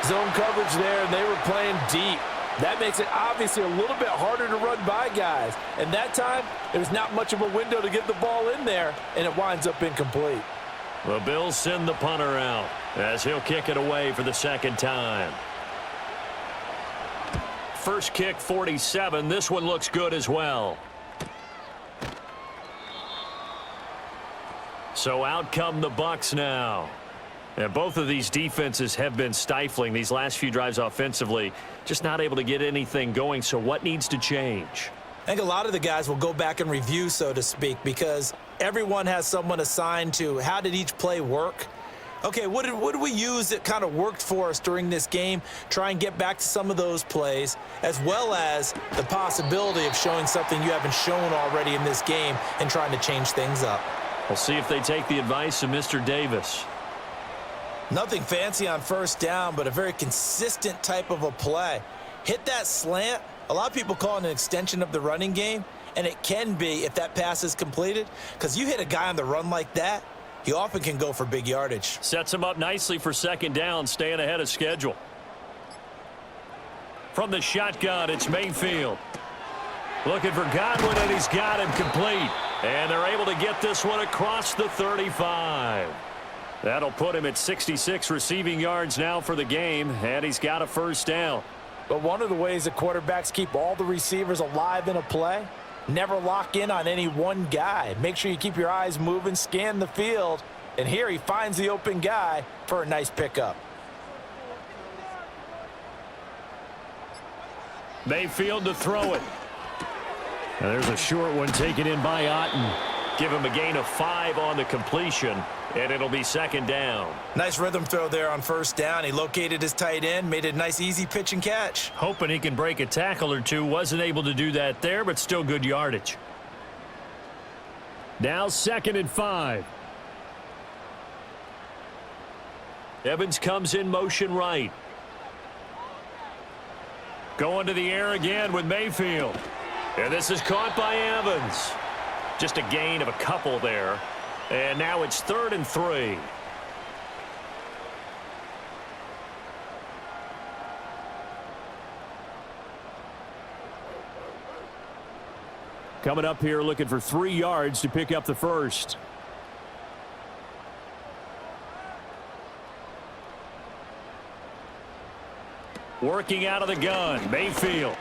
Zone coverage there, and they were playing deep. That makes it obviously a little bit harder to run by guys. And that time, there's not much of a window to get the ball in there, and it winds up incomplete. The Bills send the punter out as he'll kick it away for the second time. First kick, 47. This one looks good as well. So out come the Bucs now. And both of these defenses have been stifling these last few drives offensively. Just not able to get anything going. So what needs to change? I think a lot of the guys will go back and review, so to speak, because everyone has someone assigned to how did each play work. Okay, what did we use that kind of worked for us during this game? Try and get back to some of those plays, as well as the possibility of showing something you haven't shown already in this game and trying to change things up. We'll see if they take the advice of Mr. Davis. Nothing fancy on first down, but a very consistent type of a play. Hit that slant. A lot of people call it an extension of the running game, and it can be if that pass is completed, because you hit a guy on the run like that, he often can go for big yardage. Sets him up nicely for second down, staying ahead of schedule. From the shotgun, it's Mayfield. Looking for Godwin, and he's got him complete. And they're able to get this one across the 35. That'll put him at 66 receiving yards now for the game, and he's got a first down. But one of the ways that quarterbacks keep all the receivers alive in a play, never lock in on any one guy. Make sure you keep your eyes moving, scan the field, and here he finds the open guy for a nice pickup. Mayfield to throw it. And there's a short one taken in by Otten. Give him a gain of 5 on the completion, and it'll be second down. Nice rhythm throw there on first down. He located his tight end, made a nice easy pitch and catch. Hoping he can break a tackle or two. Wasn't able to do that there, but still good yardage. Now 2nd and 5. Evans comes in motion right. Going to the air again with Mayfield. And this is caught by Evans. Just a gain of a couple there. And now it's 3rd and 3. Coming up here looking for 3 yards to pick up the first. Working out of the gun, Mayfield.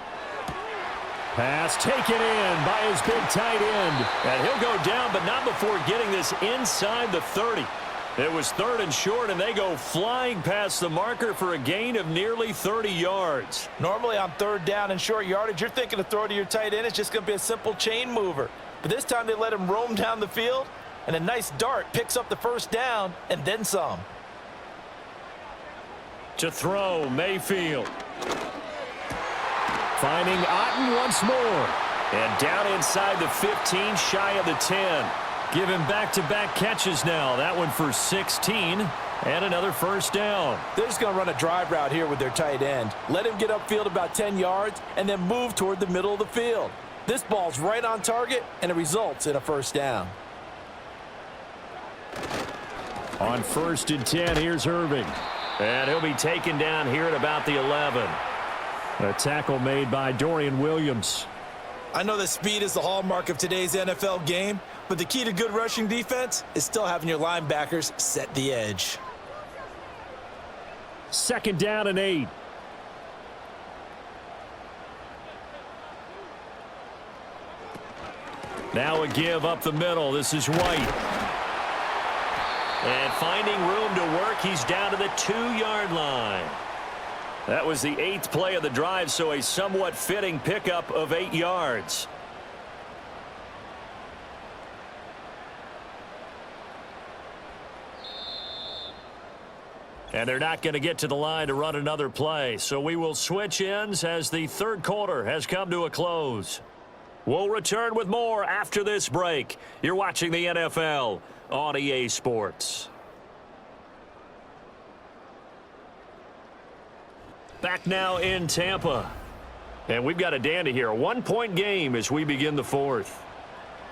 Pass taken in by his big tight end. And he'll go down, but not before getting this inside the 30. It was 3rd and short, and they go flying past the marker for a gain of nearly 30 yards. Normally on 3rd down and short yardage, you're thinking to throw to your tight end. It's just going to be a simple chain mover. But this time they let him roam down the field, and a nice dart picks up the first down and then some. To throw, Mayfield. Finding Otten once more. And down inside the 15, shy of the 10. Give him back-to-back catches now. That one for 16 and another first down. They're just going to run a drive route here with their tight end. Let him get upfield about 10 yards and then move toward the middle of the field. This ball's right on target, and it results in a first down. On 1st and 10, here's Irving. And he'll be taken down here at about the 11. A tackle made by Dorian Williams. I know that speed is the hallmark of today's NFL game, but the key to good rushing defense is still having your linebackers set the edge. 2nd down and 8. Now a give up the middle. This is White. And finding room to work, he's down to the 2-yard line. That was the 8th play of the drive, so a somewhat fitting pickup of 8 yards. And they're not going to get to the line to run another play, so we will switch ends as the 3rd quarter has come to a close. We'll return with more after this break. You're watching the NFL on EA Sports. Back now in Tampa. And we've got a dandy here. A 1-point game as we begin the 4th.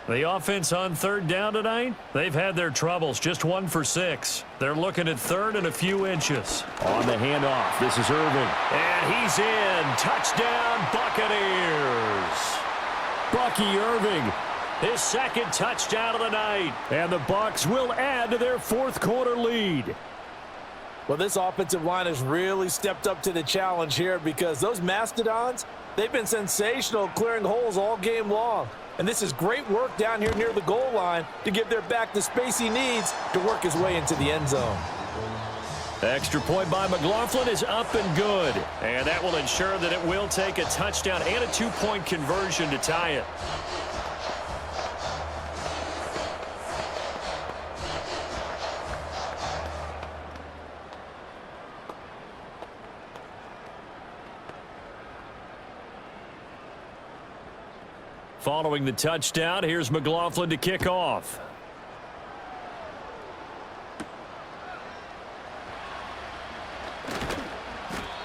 The offense on third down tonight, they've had their troubles, just 1 for 6. They're looking at third and a few inches. On the handoff, this is Irving. And he's in. Touchdown, Buccaneers. Bucky Irving, his second touchdown of the night. And the Bucs will add to their fourth quarter lead. Well, this offensive line has really stepped up to the challenge here because those Mastodons, they've been sensational clearing holes all game long. And this is great work down here near the goal line to give their back the space he needs to work his way into the end zone. Extra point by McLaughlin is up and good. And that will ensure that it will take a touchdown and a 2-point conversion to tie it. Following the touchdown, here's McLaughlin to kick off.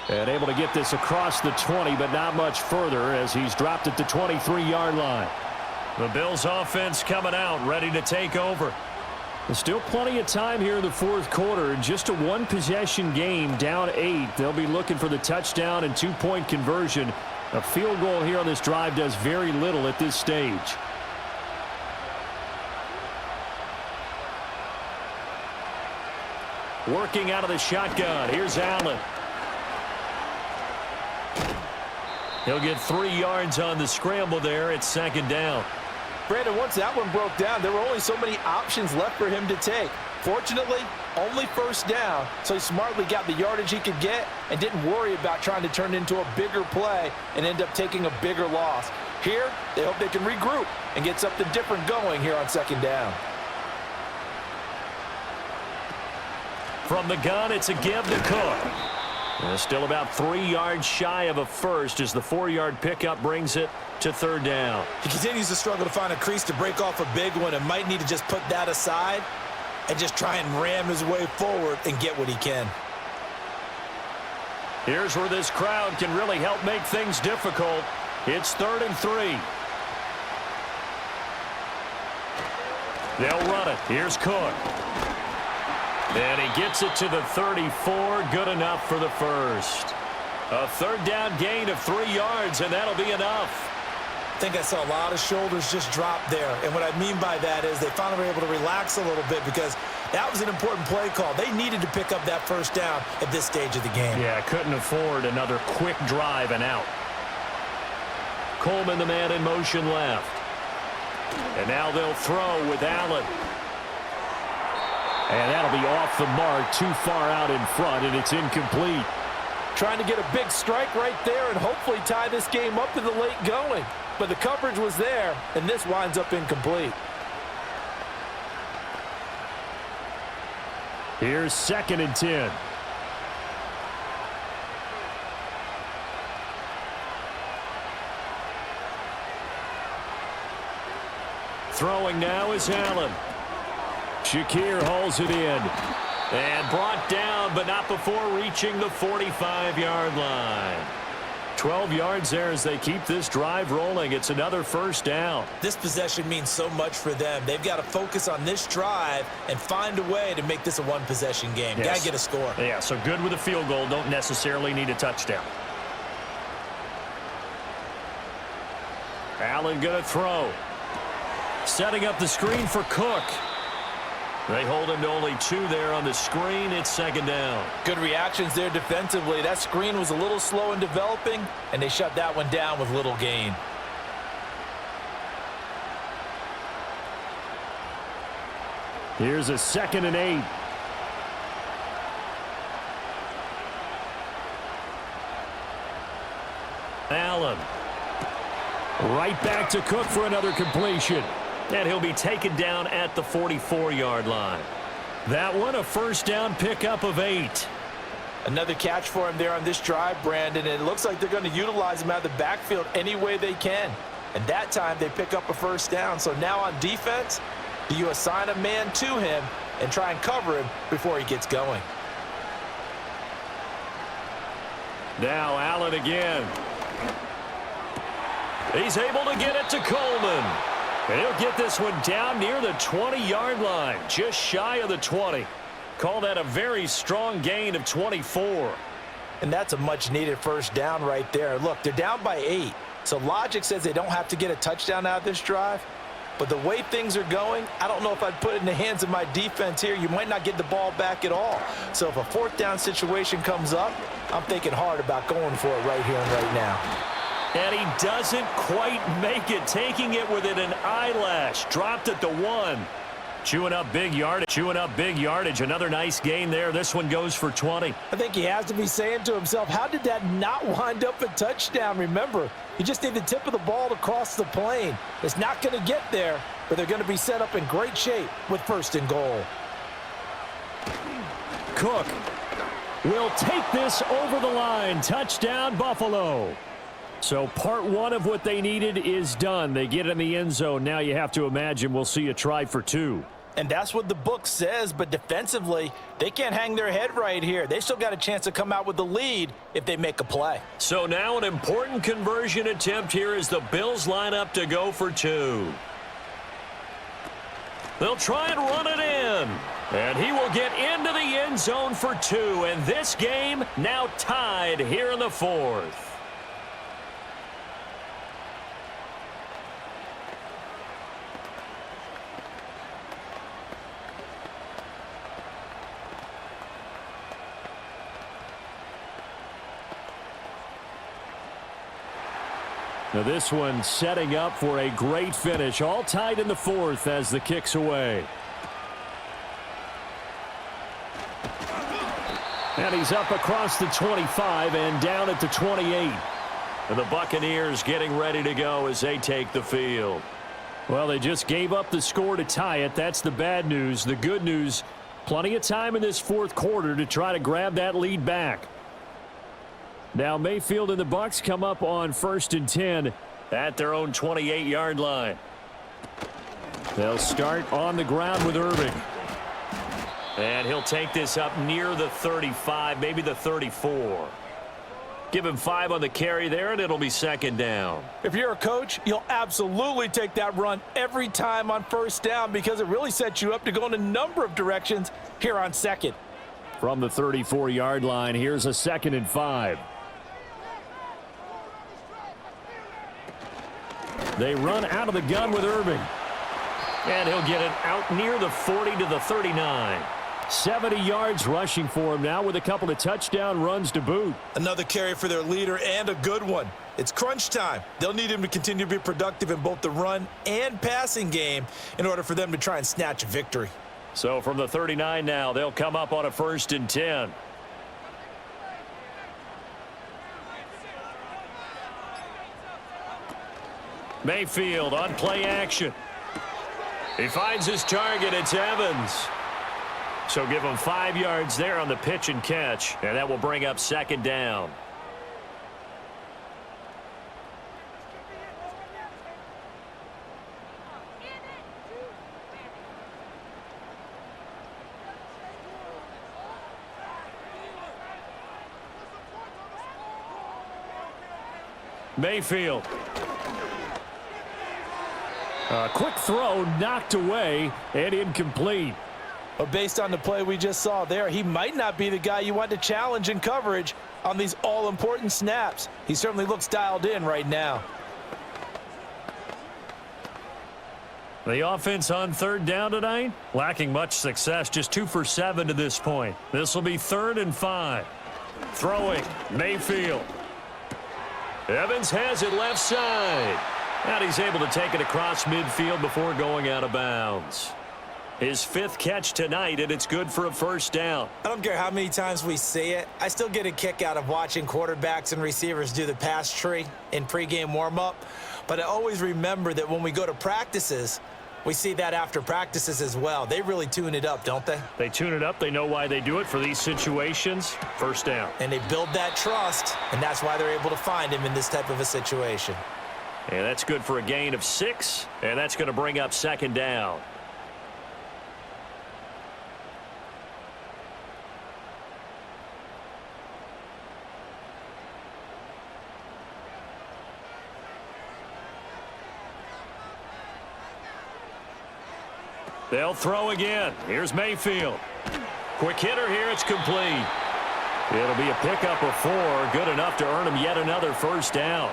And able to get this across the 20, but not much further as he's dropped at the 23-yard line. The Bills offense coming out, ready to take over. There's still plenty of time here in the fourth quarter. Just a one-possession game, down 8. They'll be looking for the touchdown and 2-point conversion. A field goal here on this drive does very little at this stage. Working out of the shotgun. Here's Allen. He'll get 3 yards on the scramble there at second down. Brandon, once that one broke down, there were only so many options left for him to take. Fortunately, only first down, so he smartly got the yardage he could get and didn't worry about trying to turn it into a bigger play and end up taking a bigger loss. Here, they hope they can regroup and get something different going here on second down. From the gun, it's a give to Cook. And still about 3 yards shy of a first as the 4-yard pickup brings it to third down. He continues to struggle to find a crease to break off a big one and might need to just put that aside and just try and ram his way forward and get what he can. Here's where this crowd can really help make things difficult. It's 3rd and 3. They'll run it. Here's Cook. And he gets it to the 34. Good enough for the first. A third down gain of 3 yards, and that'll be enough. I think I saw a lot of shoulders just drop there. And what I mean by that is they finally were able to relax a little bit because that was an important play call. They needed to pick up that first down at this stage of the game. Yeah, couldn't afford another quick drive and out. Coleman, the man in motion left. And now they'll throw with Allen. And that'll be off the mark, too far out in front, and it's incomplete. Trying to get a big strike right there and hopefully tie this game up in the late going. But the coverage was there, and this winds up incomplete. Here's 2nd and 10. Throwing now is Allen. Shakir hauls it in. And brought down, but not before reaching the 45-yard line. 12 yards there as they keep this drive rolling. It's another first down. This possession means so much for them. They've got to focus on this drive and find a way to make this a one-possession game. Yes. Got to get a score. Yeah, so good with a field goal. Don't necessarily need a touchdown. Allen going to throw. Setting up the screen for Cook. They hold him to only 2 there on the screen. It's 2nd down. Good reactions there defensively. That screen was a little slow in developing, and they shut that one down with little gain. Here's a 2nd and 8. Allen. Right back to Cook for another completion. And he'll be taken down at the 44-yard line. That one, a first down pickup of 8. Another catch for him there on this drive, Brandon. And it looks like they're going to utilize him out of the backfield any way they can. And that time they pick up a first down. So now on defense, do you assign a man to him and try and cover him before he gets going? Now Allen again. He's able to get it to Coleman. And he'll get this one down near the 20-yard line, just shy of the 20. Call that a very strong gain of 24. And that's a much-needed first down right there. Look, they're down by 8. So logic says they don't have to get a touchdown out of this drive. But the way things are going, I don't know if I'd put it in the hands of my defense here. You might not get the ball back at all. So if a fourth down situation comes up, I'm thinking hard about going for it right here and right now. And he doesn't quite make it, taking it within an eyelash. Dropped at the 1. Chewing up big yardage. Another nice gain there. This one goes for 20. I think he has to be saying to himself, how did that not wind up a touchdown? Remember, you just need the tip of the ball to cross the plane. It's not going to get there, but they're going to be set up in great shape with 1st and goal. Cook will take this over the line. Touchdown, Buffalo. So part 1 of what they needed is done. They get in the end zone. Now you have to imagine we'll see a try for 2. And that's what the book says, but defensively, they can't hang their head right here. They still got a chance to come out with the lead if they make a play. So now an important conversion attempt here as the Bills line up to go for 2. They'll try and run it in. And he will get into the end zone for 2. And this game now tied here in the 4th. Now this one setting up for a great finish. All tied in the 4th as the kick's away. And he's up across the 25 and down at the 28. And the Buccaneers getting ready to go as they take the field. Well, they just gave up the score to tie it. That's the bad news. The good news, plenty of time in this 4th quarter to try to grab that lead back. Now Mayfield and the Bucs come up on 1st and 10 at their own 28-yard line. They'll start on the ground with Irving. And he'll take this up near the 35, maybe the 34. Give him 5 on the carry there, and it'll be 2nd down. If you're a coach, you'll absolutely take that run every time on 1st down because it really sets you up to go in a number of directions here on 2nd. From the 34-yard line, here's a 2nd and 5. They run out of the gun with Irving. And he'll get it out near the 40 to the 39. 70 yards rushing for him now with a couple of touchdown runs to boot. Another carry for their leader and a good one. It's crunch time. They'll need him to continue to be productive in both the run and passing game in order for them to try and snatch a victory. So from the 39 now, they'll come up on a 1st and 10. Mayfield on play action. He finds his target. It's Evans. So give him 5 yards there on the pitch and catch, and that will bring up 2nd down. Mayfield. A quick throw knocked away and incomplete. But based on the play we just saw there, he might not be the guy you want to challenge in coverage on these all-important snaps. He certainly looks dialed in right now. The offense on 3rd down tonight, lacking much success, just 2 for 7 to this point. This will be 3rd and 5. Throwing, Mayfield. Evans has it left side. And he's able to take it across midfield before going out of bounds. His 5th catch tonight, and it's good for a 1st down. I don't care how many times we see it. I still get a kick out of watching quarterbacks and receivers do the pass tree in pregame warm-up. But I always remember that when we go to practices, we see that after practices as well. They really tune it up, don't they? They tune it up. They know why they do it for these situations. 1st down. And they build that trust, and that's why they're able to find him in this type of a situation. And that's good for a gain of 6, and that's going to bring up 2nd down. They'll throw again. Here's Mayfield. Quick hitter here. It's complete. It'll be a pickup of 4. Good enough to earn him yet another first down.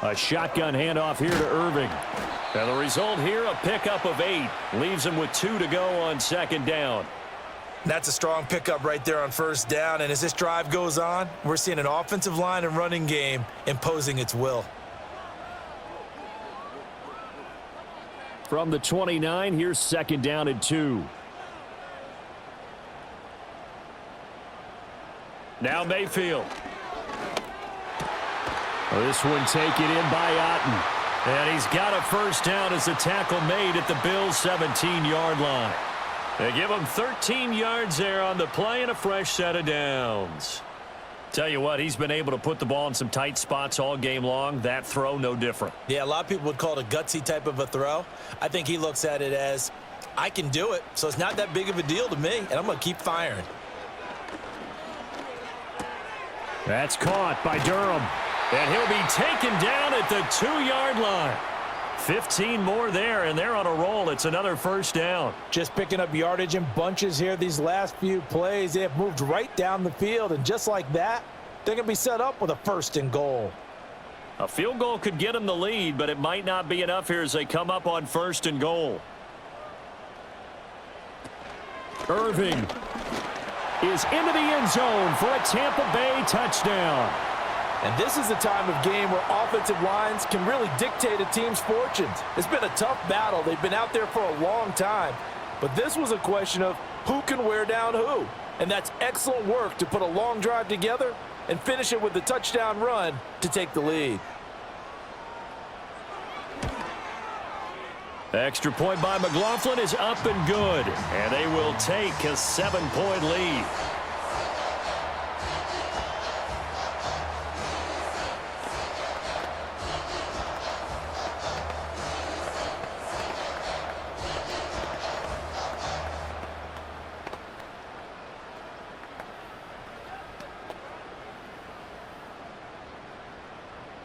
A shotgun handoff here to Irving. And the result here, a pickup of 8. Leaves him with 2 to go on second down. That's a strong pickup right there on first down. And as this drive goes on, we're seeing an offensive line and running game imposing its will. From the 29, here's second down and 2. Now Mayfield. This one taken in by Otten. And he's got a first down as the tackle made at the Bills' 17-yard line. They give him 13 yards there on the play and a fresh set of downs. Tell you what, he's been able to put the ball in some tight spots all game long. That throw, no different. Yeah, a lot of people would call it a gutsy type of a throw. I think he looks at it as, I can do it, so it's not that big of a deal to me, and I'm going to keep firing. That's caught by Durham. And he'll be taken down at the 2-yard line. 15 more there, and they're on a roll. It's another first down. Just picking up yardage in bunches here these last few plays. They have moved right down the field, and just like that, they're going to be set up with a 1st and goal. A field goal could get them the lead, but it might not be enough here as they come up on 1st and goal. Irving is into the end zone for a Tampa Bay touchdown. And this is the time of game where offensive lines can really dictate a team's fortunes. It's been a tough battle. They've been out there for a long time. But this was a question of who can wear down who. And that's excellent work to put a long drive together and finish it with the touchdown run to take the lead. Extra point by McLaughlin is up and good. And they will take a 7-point lead.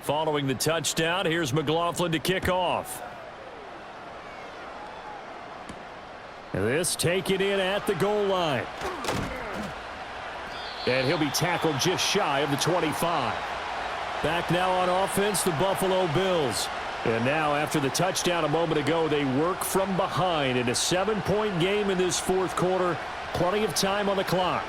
Following the touchdown, here's McLaughlin to kick off. And this taken in at the goal line. And he'll be tackled just shy of the 25. Back now on offense, the Buffalo Bills. And now after the touchdown a moment ago, they work from behind in a 7-point game in this 4th quarter. Plenty of time on the clock.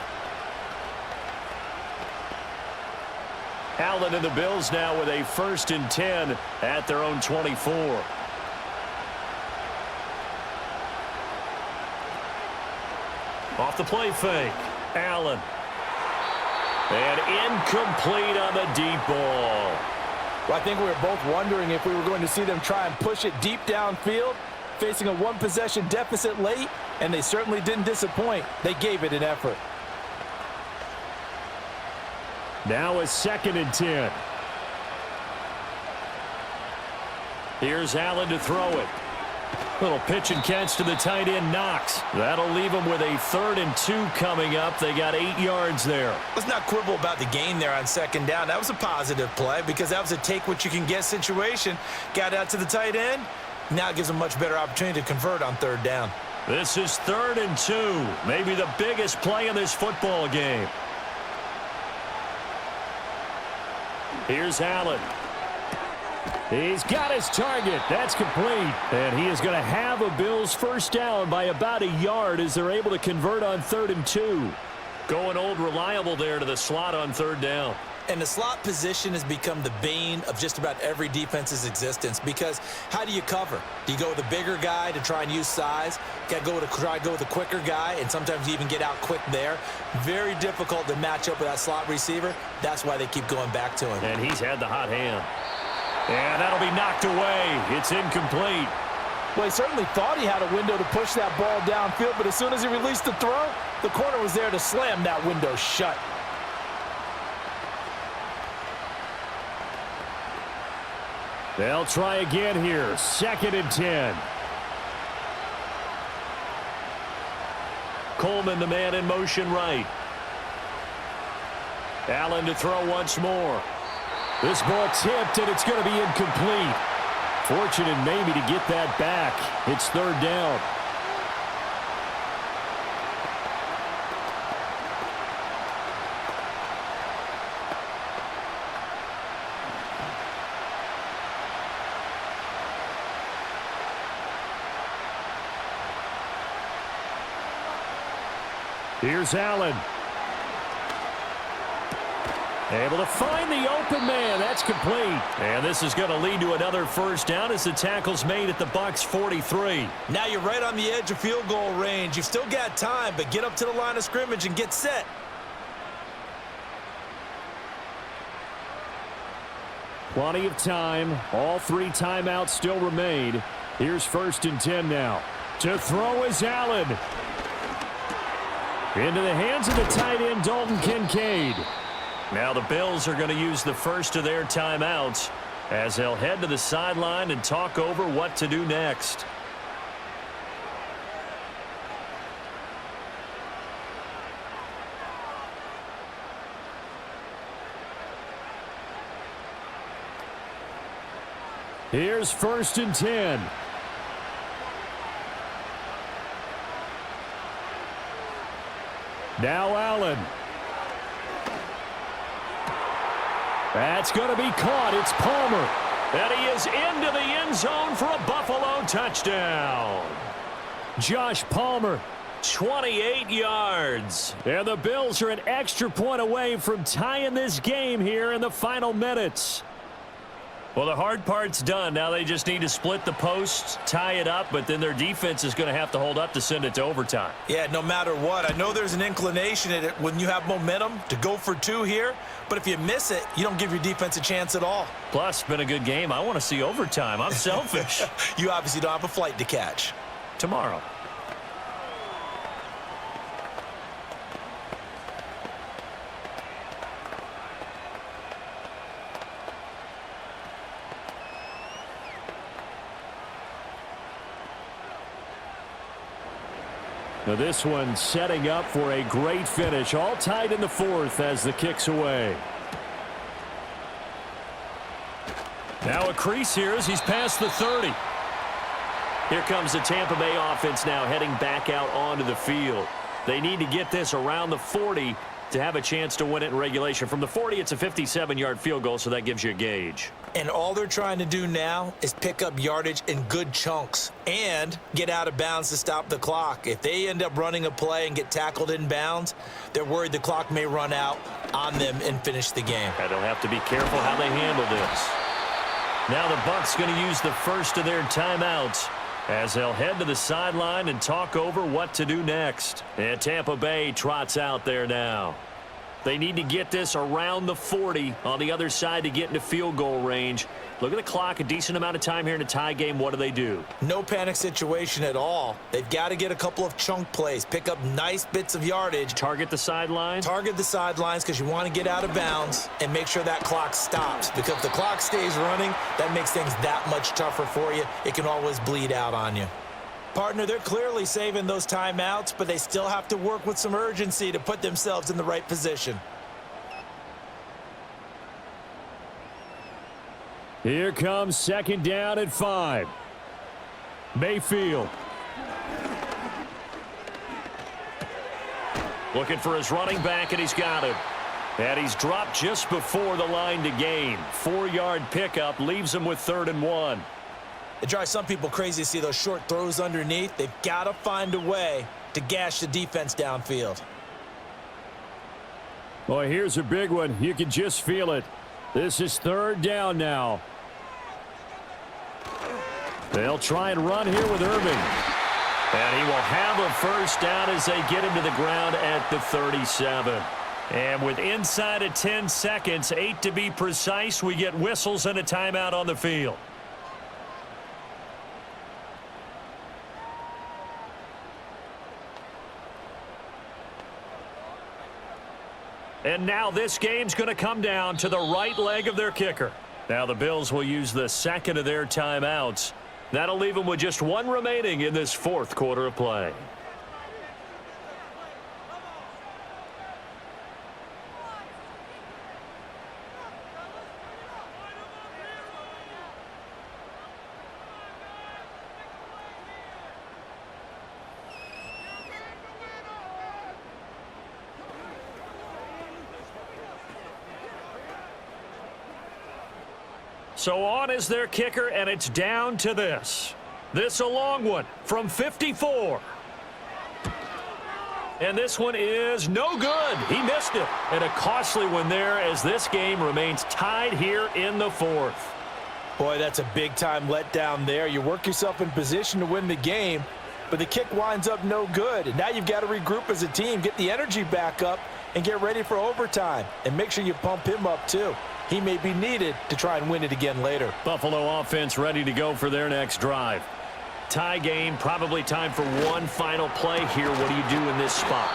Allen and the Bills now with a 1st and 10 at their own 24. Off the play fake. Allen. And incomplete on the deep ball. Well, I think we were both wondering if we were going to see them try and push it deep downfield, facing a 1-possession deficit late, and they certainly didn't disappoint. They gave it an effort. Now a 2nd and 10. Here's Allen to throw it. Little pitch and catch to the tight end, Knox. That'll leave them with a 3rd and 2 coming up. They got 8 yards there. Let's not quibble about the gain there on 2nd down. That was a positive play because that was a take-what-you-can-get situation. Got out to the tight end. Now it gives them a much better opportunity to convert on 3rd down. This is 3rd and 2. Maybe the biggest play in this football game. Here's Allen. He's got his target. That's complete. And he is going to have a Bills first down by about a yard as they're able to convert on 3rd and 2. Going old reliable there to the slot on 3rd down. And the slot position has become the bane of just about every defense's existence because how do you cover? Do you go with a bigger guy to try and use size? Got to try to go with a quicker guy, and sometimes you even get out quick there. Very difficult to match up with that slot receiver. That's why they keep going back to him. And he's had the hot hand. And that'll be knocked away. It's incomplete. Well, he certainly thought he had a window to push that ball downfield, but as soon as he released the throw, the corner was there to slam that window shut. They'll try again here. 2nd and 10. Coleman, the man in motion right. Allen to throw once more. This ball tipped, and it's going to be incomplete. Fortunate maybe to get that back. It's 3rd down. Here's Allen. Able to find the open man. That's complete. And this is going to lead to another 1st down as the tackle's made at the Bucs 43. Now you're right on the edge of field goal range. You've still got time, but get up to the line of scrimmage and get set. Plenty of time. All 3 timeouts still remain. Here's 1st and 10 now. To throw is Allen. Into the hands of the tight end, Dalton Kincaid. Now the Bills are going to use the first of their timeouts as they'll head to the sideline and talk over what to do next. Here's 1st and 10. Now Allen. That's going to be caught. It's Palmer. And he is into the end zone for a Buffalo touchdown. Josh Palmer, 28 yards. And the Bills are an extra point away from tying this game here in the final minutes. Well, the hard part's done. Now they just need to split the posts, tie it up, but then their defense is going to have to hold up to send it to overtime. Yeah, no matter what. I know there's an inclination in it when you have momentum to go for 2 here, but if you miss it, you don't give your defense a chance at all. Plus, it's been a good game. I want to see overtime. I'm selfish. You obviously don't have a flight to catch. Tomorrow. Now this one setting up for a great finish. All tied in the 4th as the kick's away. Now a crease here as he's past the 30. Here comes the Tampa Bay offense now heading back out onto the field. They need to get this around the 40 to have a chance to win it in regulation. From the 40, it's a 57-yard field goal, so that gives you a gauge. And all they're trying to do now is pick up yardage in good chunks and get out of bounds to stop the clock. If they end up running a play and get tackled in bounds, they're worried the clock may run out on them and finish the game. And they'll have to be careful how they handle this. Now the Bucs going to use the first of their timeouts as they'll head to the sideline and talk over what to do next. And Tampa Bay trots out there now. They need to get this around the 40 on the other side to get into field goal range. Look at the clock, a decent amount of time here in a tie game. What do? No panic situation at all. They've got to get a couple of chunk plays, pick up nice bits of yardage. Target the sideline? Target the sidelines because you want to get out of bounds and make sure that clock stops. Because if the clock stays running, that makes things that much tougher for you. It can always bleed out on you. Partner, they're clearly saving those timeouts, but they still have to work with some urgency to put themselves in the right position. Here comes 2nd down and 5. Mayfield. Looking for his running back, and he's got him. And he's dropped just before the line to gain. 4-yard pickup leaves him with 3rd and 1. It drives some people crazy to see those short throws underneath. They've got to find a way to gash the defense downfield. Boy, here's a big one. You can just feel it. This is 3rd down now. They'll try and run here with Irving. And he will have a 1st down as they get him to the ground at the 37. And with inside of 10 seconds, 8 to be precise, we get whistles and a timeout on the field. And now this game's going to come down to the right leg of their kicker. Now the Bills will use the second of their timeouts. That'll leave them with just one remaining in this fourth quarter of play. So on is their kicker, and it's down to this. This a long one from 54. And this one is no good. He missed it. And a costly one there as this game remains tied here in the fourth. Boy, that's a big-time letdown there. You work yourself in position to win the game, but the kick winds up no good. And now you've got to regroup as a team, get the energy back up, and get ready for overtime. And make sure you pump him up, too. He may be needed to try and win it again later. Buffalo offense ready to go for their next drive. Tie game, probably time for one final play here. What do you do in this spot?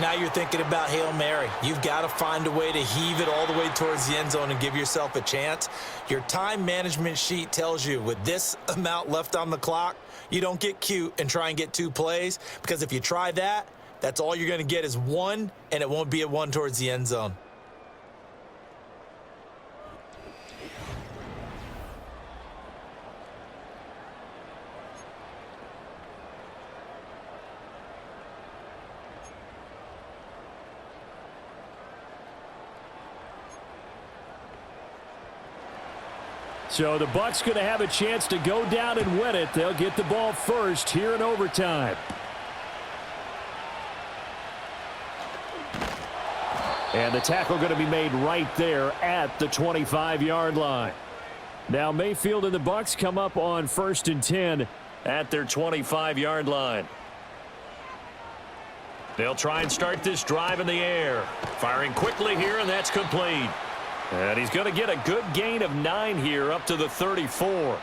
Now you're thinking about Hail Mary. You've got to find a way to heave it all the way towards the end zone and give yourself a chance. Your time management sheet tells you with this amount left on the clock, you don't get cute and try and get 2 plays, because if you try that, that's all you're going to get is 1, and it won't be a 1 towards the end zone. So the Bucs going to have a chance to go down and win it. They'll get the ball first here in overtime. And the tackle going to be made right there at the 25-yard line. Now Mayfield and the Bucs come up on 1st and 10 at their 25-yard line. They'll try and start this drive in the air. Firing quickly here, and that's complete. And he's going to get a good gain of 9 here up to the 34.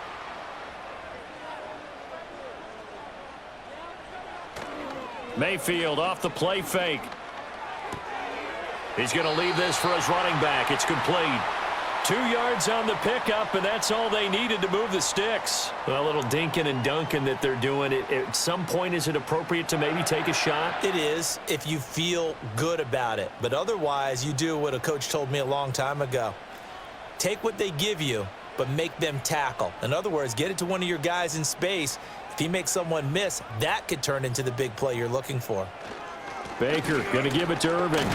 Mayfield off the play fake. He's going to leave this for his running back. It's complete. 2 yards on the pickup, and that's all they needed to move the sticks. A little dinking and dunking that they're doing. At some point, is it appropriate to maybe take a shot? It is, if you feel good about it. But otherwise, you do what a coach told me a long time ago. Take what they give you, but make them tackle. In other words, get it to one of your guys in space. If he makes someone miss, that could turn into the big play you're looking for. Baker going to give it to Irving.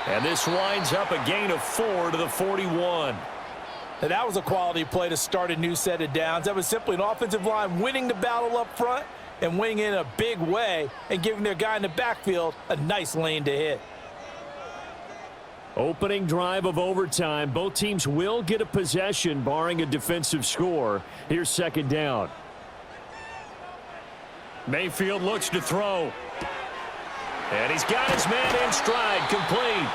And this winds up a gain of 4 to the 41. Now, that was a quality play to start a new set of downs. That was simply an offensive line winning the battle up front and winning in a big way and giving their guy in the backfield a nice lane to hit. Opening drive of overtime. Both teams will get a possession, barring a defensive score. Here's 2nd down. Mayfield looks to throw. And he's got his man in stride, complete.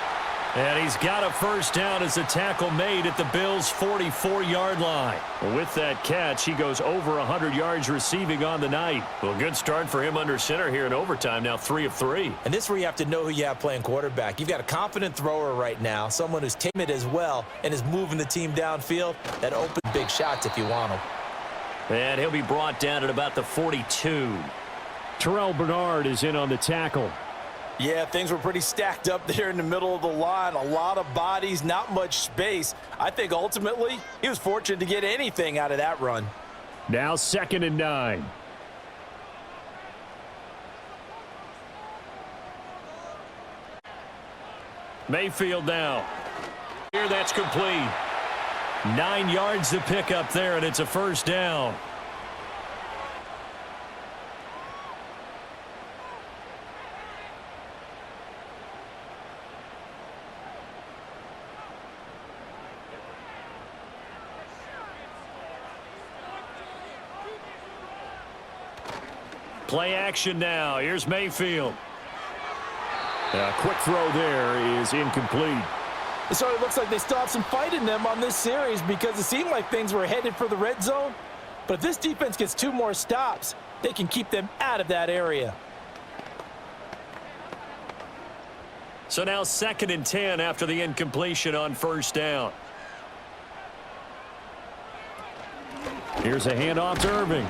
And he's got a 1st down as a tackle made at the Bills' 44-yard line. With that catch, he goes over 100 yards receiving on the night. Well, good start for him under center here in overtime, now 3 of 3. And this is where you have to know who you have playing quarterback. You've got a confident thrower right now, someone who's timid as well and is moving the team downfield. That opens big shots if you want them. And he'll be brought down at about the 42. Terrell Bernard is in on the tackle. Yeah, things were pretty stacked up there in the middle of the line. A lot of bodies, not much space. I think ultimately he was fortunate to get anything out of that run. Now 2nd and 9. Mayfield now. Here, that's complete. 9 yards to pick up there, and it's a 1st down. Play action now. Here's Mayfield. A quick throw there is incomplete. So it looks like they still have some fight in them on this series because it seemed like things were headed for the red zone. But if this defense gets 2 more stops, they can keep them out of that area. So now 2nd and 10 after the incompletion on 1st down. Here's a handoff to Irving.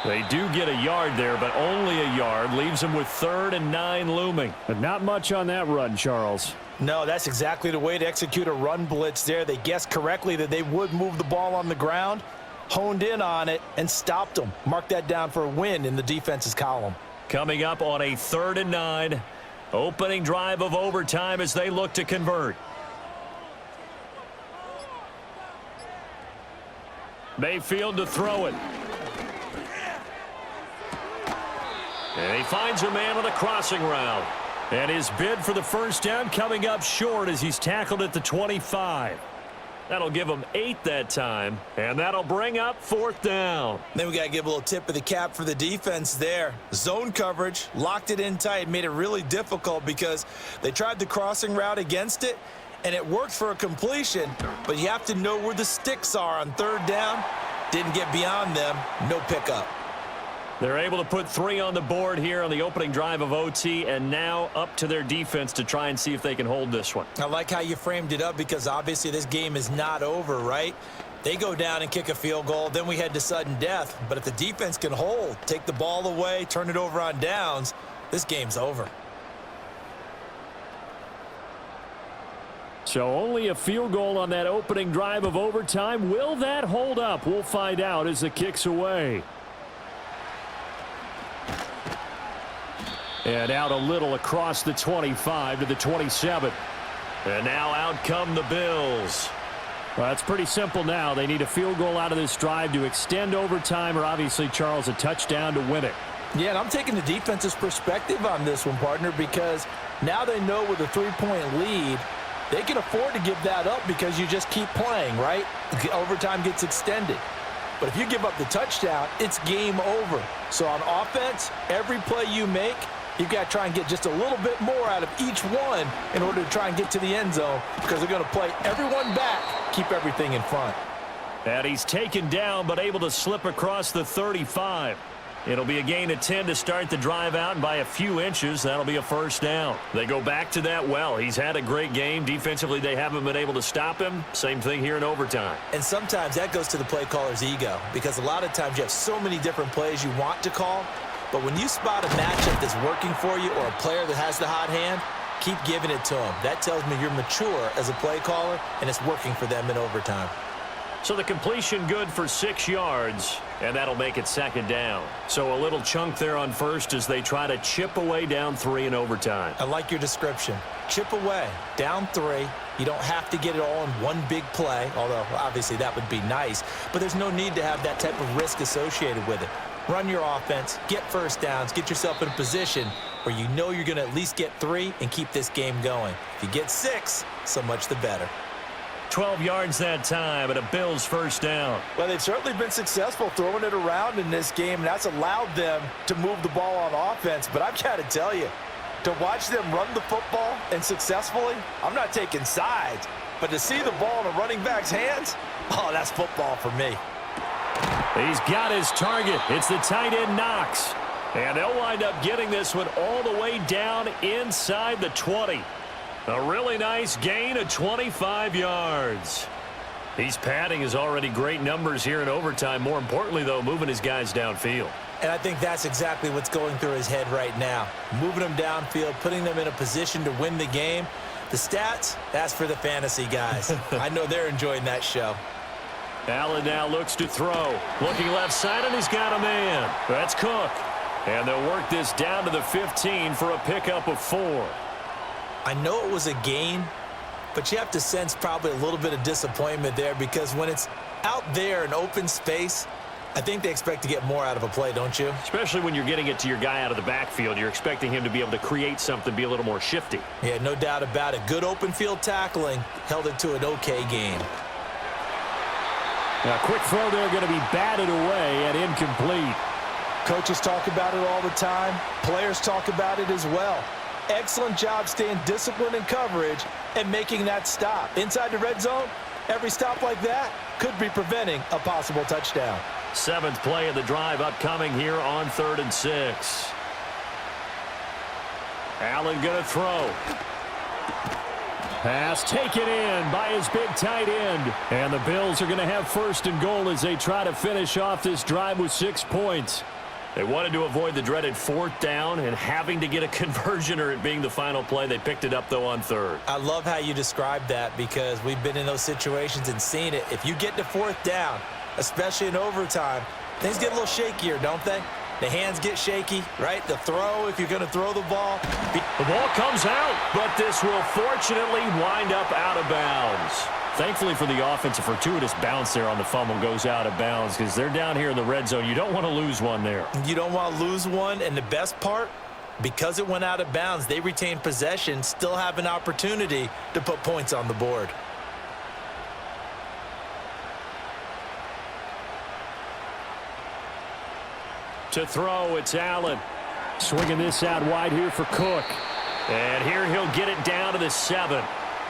They do get a yard there, but only a yard. Leaves them with 3rd and 9 looming. But not much on that run, Charles. No, that's exactly the way to execute a run blitz there. They guessed correctly that they would move the ball on the ground, honed in on it, and stopped them. Mark that down for a win in the defense's column. Coming up on a 3rd and 9. Opening drive of overtime as they look to convert. Mayfield to throw it. And he finds a man on the crossing route. And his bid for the first down coming up short as he's tackled at the 25. That'll give him 8 that time, and that'll bring up 4th down. Then we got to give a little tip of the cap for the defense there. Zone coverage, locked it in tight, made it really difficult because they tried the crossing route against it, and it worked for a completion, but you have to know where the sticks are on 3rd down. Didn't get beyond them, no pickup. They're able to put 3 on the board here on the opening drive of OT, and now up to their defense to try and see if they can hold this one. I like how you framed it up because obviously this game is not over, right? They go down and kick a field goal, then we head to sudden death. But if the defense can hold, take the ball away, turn it over on downs, this game's over. So only a field goal on that opening drive of overtime. Will that hold up? We'll find out as the kick's away. And out a little across the 25 to the 27. And now out come the Bills. Well, it's pretty simple now. They need a field goal out of this drive to extend overtime, or obviously, Charles, a touchdown to win it. Yeah, and I'm taking the defense's perspective on this one, partner, because now they know with a 3-point lead, they can afford to give that up because you just keep playing, right? Overtime gets extended. But if you give up the touchdown, it's game over. So on offense, every play you make, you've got to try and get just a little bit more out of each one in order to try and get to the end zone because they're going to play everyone back, keep everything in front. And he's taken down but able to slip across the 35. It'll be a gain of 10 to start the drive out, and by a few inches, that'll be a first down. They go back to that well. He's had a great game. Defensively, they haven't been able to stop him. Same thing here in overtime. And sometimes that goes to the play caller's ego because a lot of times you have so many different plays you want to call, but when you spot a matchup that's working for you or a player that has the hot hand, keep giving it to them. That tells me you're mature as a play caller, and it's working for them in overtime. So the completion good for 6 yards, and that'll make it second down. So a little chunk there on first as they try to chip away down 3 in overtime. I like your description. Chip away, down 3. You don't have to get it all in one big play, although obviously that would be nice, but there's no need to have that type of risk associated with it. Run your offense, get first downs, get yourself in a position where you know you're going to at least get 3 and keep this game going. If you get 6, so much the better. 12 yards that time, and a Bills first down. Well, they've certainly been successful throwing it around in this game, and that's allowed them to move the ball on offense. But I've got to tell you, to watch them run the football and successfully, I'm not taking sides, but to see the ball in a running back's hands, oh, that's football for me. He's got his target. It's the tight end Knox. And they'll wind up getting this one all the way down inside the 20. A really nice gain of 25 yards. He's padding his already great numbers here in overtime. More importantly, though, moving his guys downfield. And I think that's exactly what's going through his head right now. Moving them downfield, putting them in a position to win the game. The stats, that's for the fantasy guys. I know they're enjoying that show. Allen now looks to throw. Looking left side, and he's got a man. That's Cook. And they'll work this down to the 15 for a pickup of 4. I know it was a gain, but you have to sense probably a little bit of disappointment there because when it's out there in open space, I think they expect to get more out of a play, don't you? Especially when you're getting it to your guy out of the backfield. You're expecting him to be able to create something, be a little more shifty. Yeah, no doubt about it. Good open field tackling held it to an okay game. Now, quick throw there going to be batted away and incomplete. Coaches talk about it all the time. Players talk about it as well. Excellent job staying disciplined in coverage and making that stop. Inside the red zone, every stop like that could be preventing a possible touchdown. 7th play of the drive upcoming here on 3rd and 6. Allen going to throw. Pass taken in by his big tight end. And the Bills are going to have first and goal as they try to finish off this drive with 6 points. They wanted to avoid the dreaded 4th down and having to get a conversion or it being the final play. They picked it up, though, on 3rd. I love how you described that because we've been in those situations and seen it. If you get to 4th down, especially in overtime, things get a little shakier, don't they? The hands get shaky, right? The throw, if you're going to throw the ball. The ball comes out, but this will fortunately wind up out of bounds. Thankfully for the offense, a fortuitous bounce there on the fumble goes out of bounds because they're down here in the red zone. You don't want to lose one there. You don't want to lose one, and the best part, because it went out of bounds, they retain possession, still have an opportunity to put points on the board. To throw, it's Allen. Swinging this out wide here for Cook. And here he'll get it down to the 7.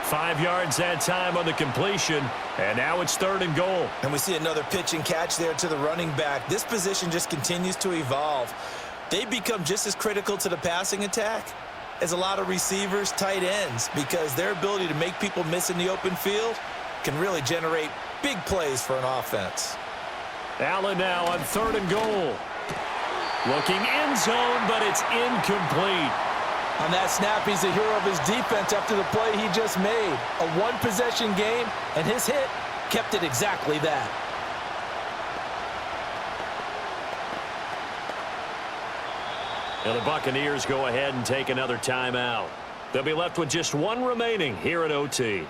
5 yards that time on the completion. And now it's 3rd and goal. And we see another pitch and catch there to the running back. This position just continues to evolve. They become just as critical to the passing attack as a lot of receivers, tight ends, because their ability to make people miss in the open field can really generate big plays for an offense. Allen now on 3rd and goal. Looking end zone, but it's incomplete. On that snap, he's the hero of his defense after the play he just made. A one-possession game, and his hit kept it exactly that. And the Buccaneers go ahead and take another timeout. They'll be left with just 1 remaining here at OT.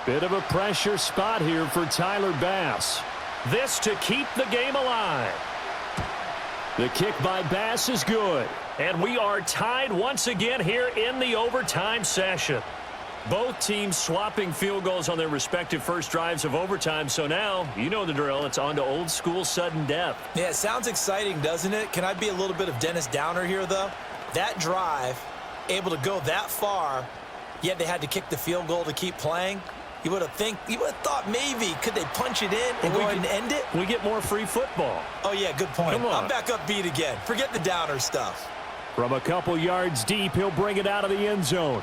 Bit of a pressure spot here for Tyler Bass. This to keep the game alive. The kick by Bass is good. And we are tied once again here in the overtime session. Both teams swapping field goals on their respective first drives of overtime. So now, you know the drill. It's on to old school sudden death. Yeah, it sounds exciting, doesn't it? Can I be a little bit of Dennis Downer here, though? That drive, able to go that far, yet they had to kick the field goal to keep playing. You would have thought maybe could they punch it in and go ahead and end it? We get more free football. Oh, yeah, good point. Come on. I'm back upbeat again. Forget the Downer stuff. From a couple yards deep, he'll bring it out of the end zone.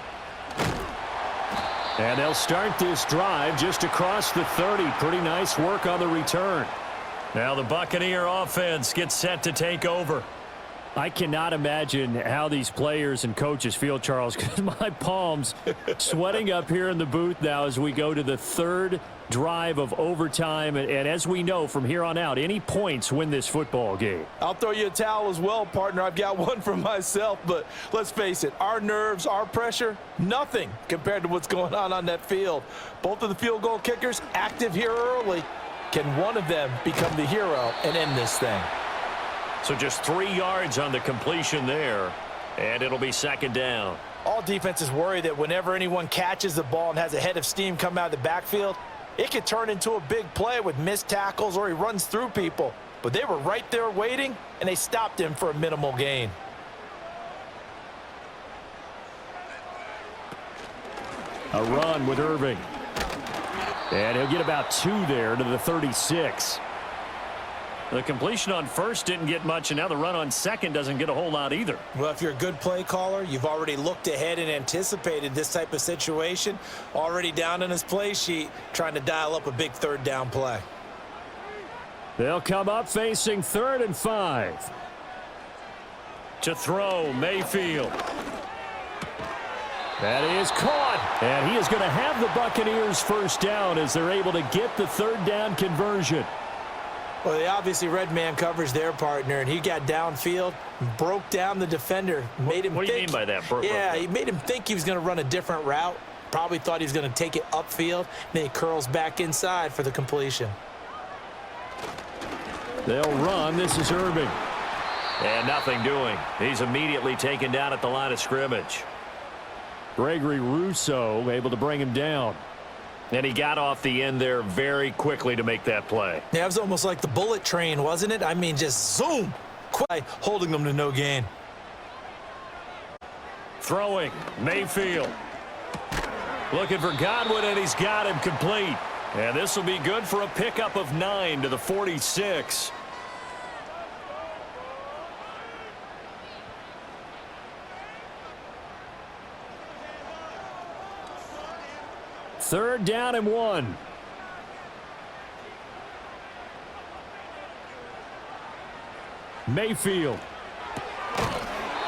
And they'll start this drive just across the 30. Pretty nice work on the return. Now the Buccaneer offense gets set to take over. I cannot imagine how these players and coaches feel, Charles, because my palms sweating up here in the booth now as we go to the 3rd drive of overtime. And as we know from here on out, any points win this football game. I'll throw you a towel as well, partner. I've got one for myself, but let's face it, our nerves, our pressure, nothing compared to what's going on that field. Both of the field goal kickers active here early. Can one of them become the hero and end this thing? So just 3 yards on the completion there, and it'll be 2nd down. All defenses worry that whenever anyone catches the ball and has a head of steam come out of the backfield, it could turn into a big play with missed tackles or he runs through people. But they were right there waiting, and they stopped him for a minimal gain. A run with Irving. And he'll get about 2 there to the 36. The completion on 1st didn't get much, and now the run on 2nd doesn't get a whole lot either. Well, if you're a good play caller, you've already looked ahead and anticipated this type of situation. Already down on his play sheet, trying to dial up a big 3rd down play. They'll come up facing 3rd and 5. To throw, Mayfield. That is caught. And he is going to have the Buccaneers first down as they're able to get the 3rd down conversion. Well, they obviously read man coverage their partner, and he got downfield, broke down the defender, made him What do you mean by that? He made him think he was going to run a different route. Probably thought he was going to take it upfield. Then he curls back inside for the completion. They'll run. This is Irving. And nothing doing. He's immediately taken down at the line of scrimmage. Gregory Rousseau able to bring him down. And he got off the end there very quickly to make that play. Yeah, it was almost like the bullet train, wasn't it? I mean, just zoom, quick, holding them to no gain. Throwing, Mayfield. Looking for Godwin, and he's got him complete. And this will be good for a pickup of 9 to the 46. Third down and 1. Mayfield.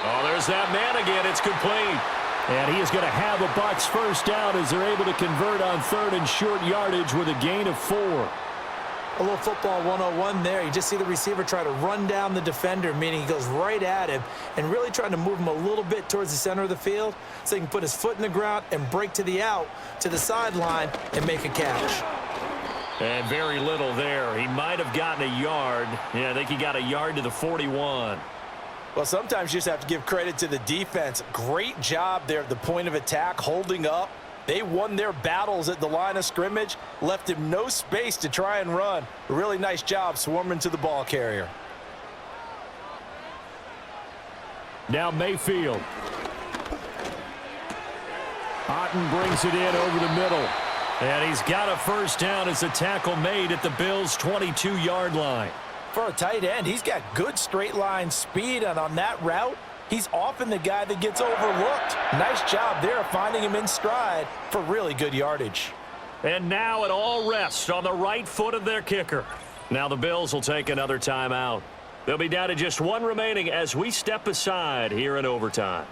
Oh, there's that man again. It's complete. And he is going to have a Bucs first down as they're able to convert on third and short yardage with a gain of 4. A little football 101 there. You just see the receiver try to run down the defender, meaning he goes right at him and really trying to move him a little bit towards the center of the field so he can put his foot in the ground and break to the out, to the sideline, and make a catch. And very little there. He might have gotten a yard. Yeah, I think he got a yard to the 41. Well, sometimes you just have to give credit to the defense. Great job there at the point of attack, holding up. They won their battles at the line of scrimmage, left him no space to try and run. A really nice job swarming to the ball carrier. Now Mayfield. Otten brings it in over the middle. And he's got a first down as a tackle made at the Bills' 22-yard line. For a tight end, he's got good straight line speed, and on that route, he's often the guy that gets overlooked. Nice job there finding him in stride for really good yardage. And now it all rests on the right foot of their kicker. Now the Bills will take another timeout. They'll be down to just one remaining as we step aside here in overtime.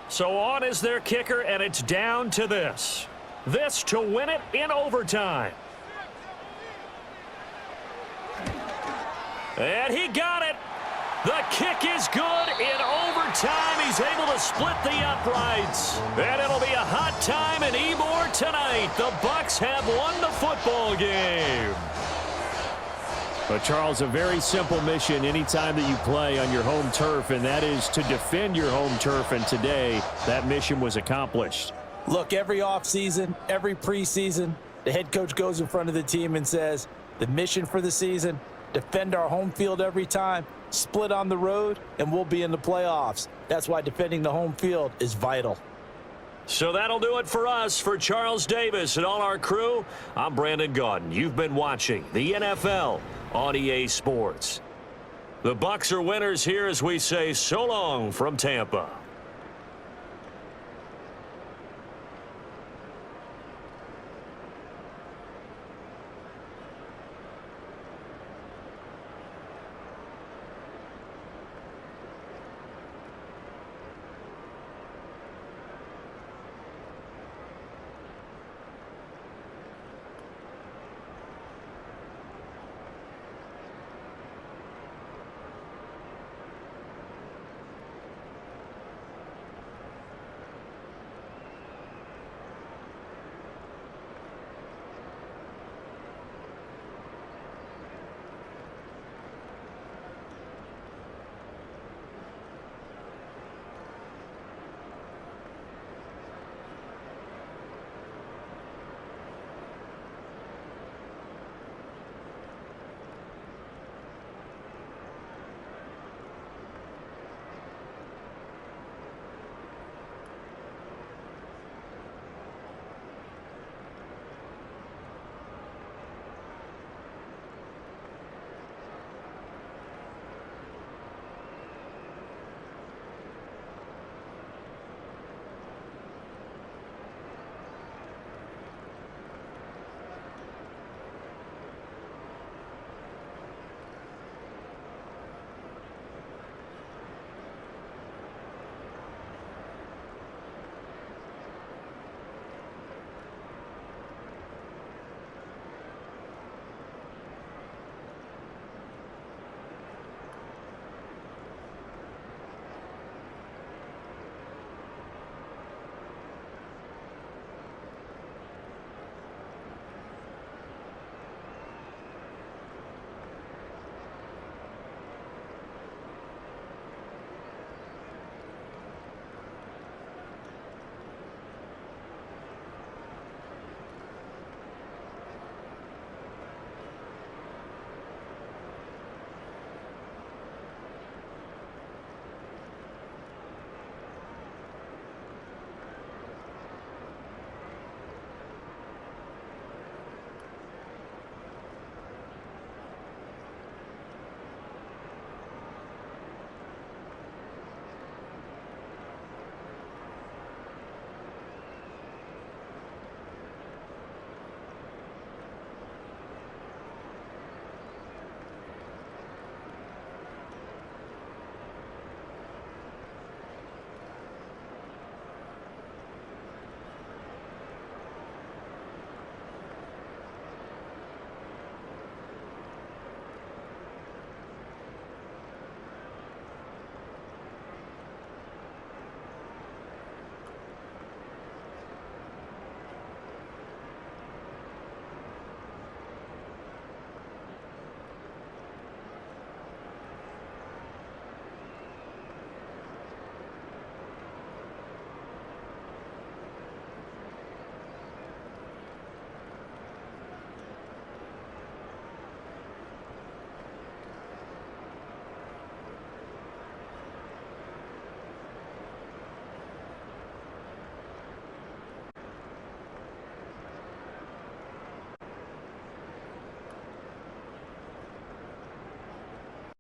So on is their kicker, and it's down to this. This to win it in overtime. And he got it. The kick is good in overtime. He's able to split the uprights. And it'll be a hot time in Ybor tonight. The Bucs have won the football game. But, Charles, a very simple mission anytime that you play on your home turf, and that is to defend your home turf. And today, that mission was accomplished. Look, every offseason, every preseason, the head coach goes in front of the team and says, the mission for the season, defend our home field every time, split on the road, and we'll be in the playoffs. That's why defending the home field is vital. So that'll do it for us. For Charles Davis and all our crew, I'm Brandon Gaudin. You've been watching the NFL on EA Sports. The Bucs are winners here as we say so long from Tampa.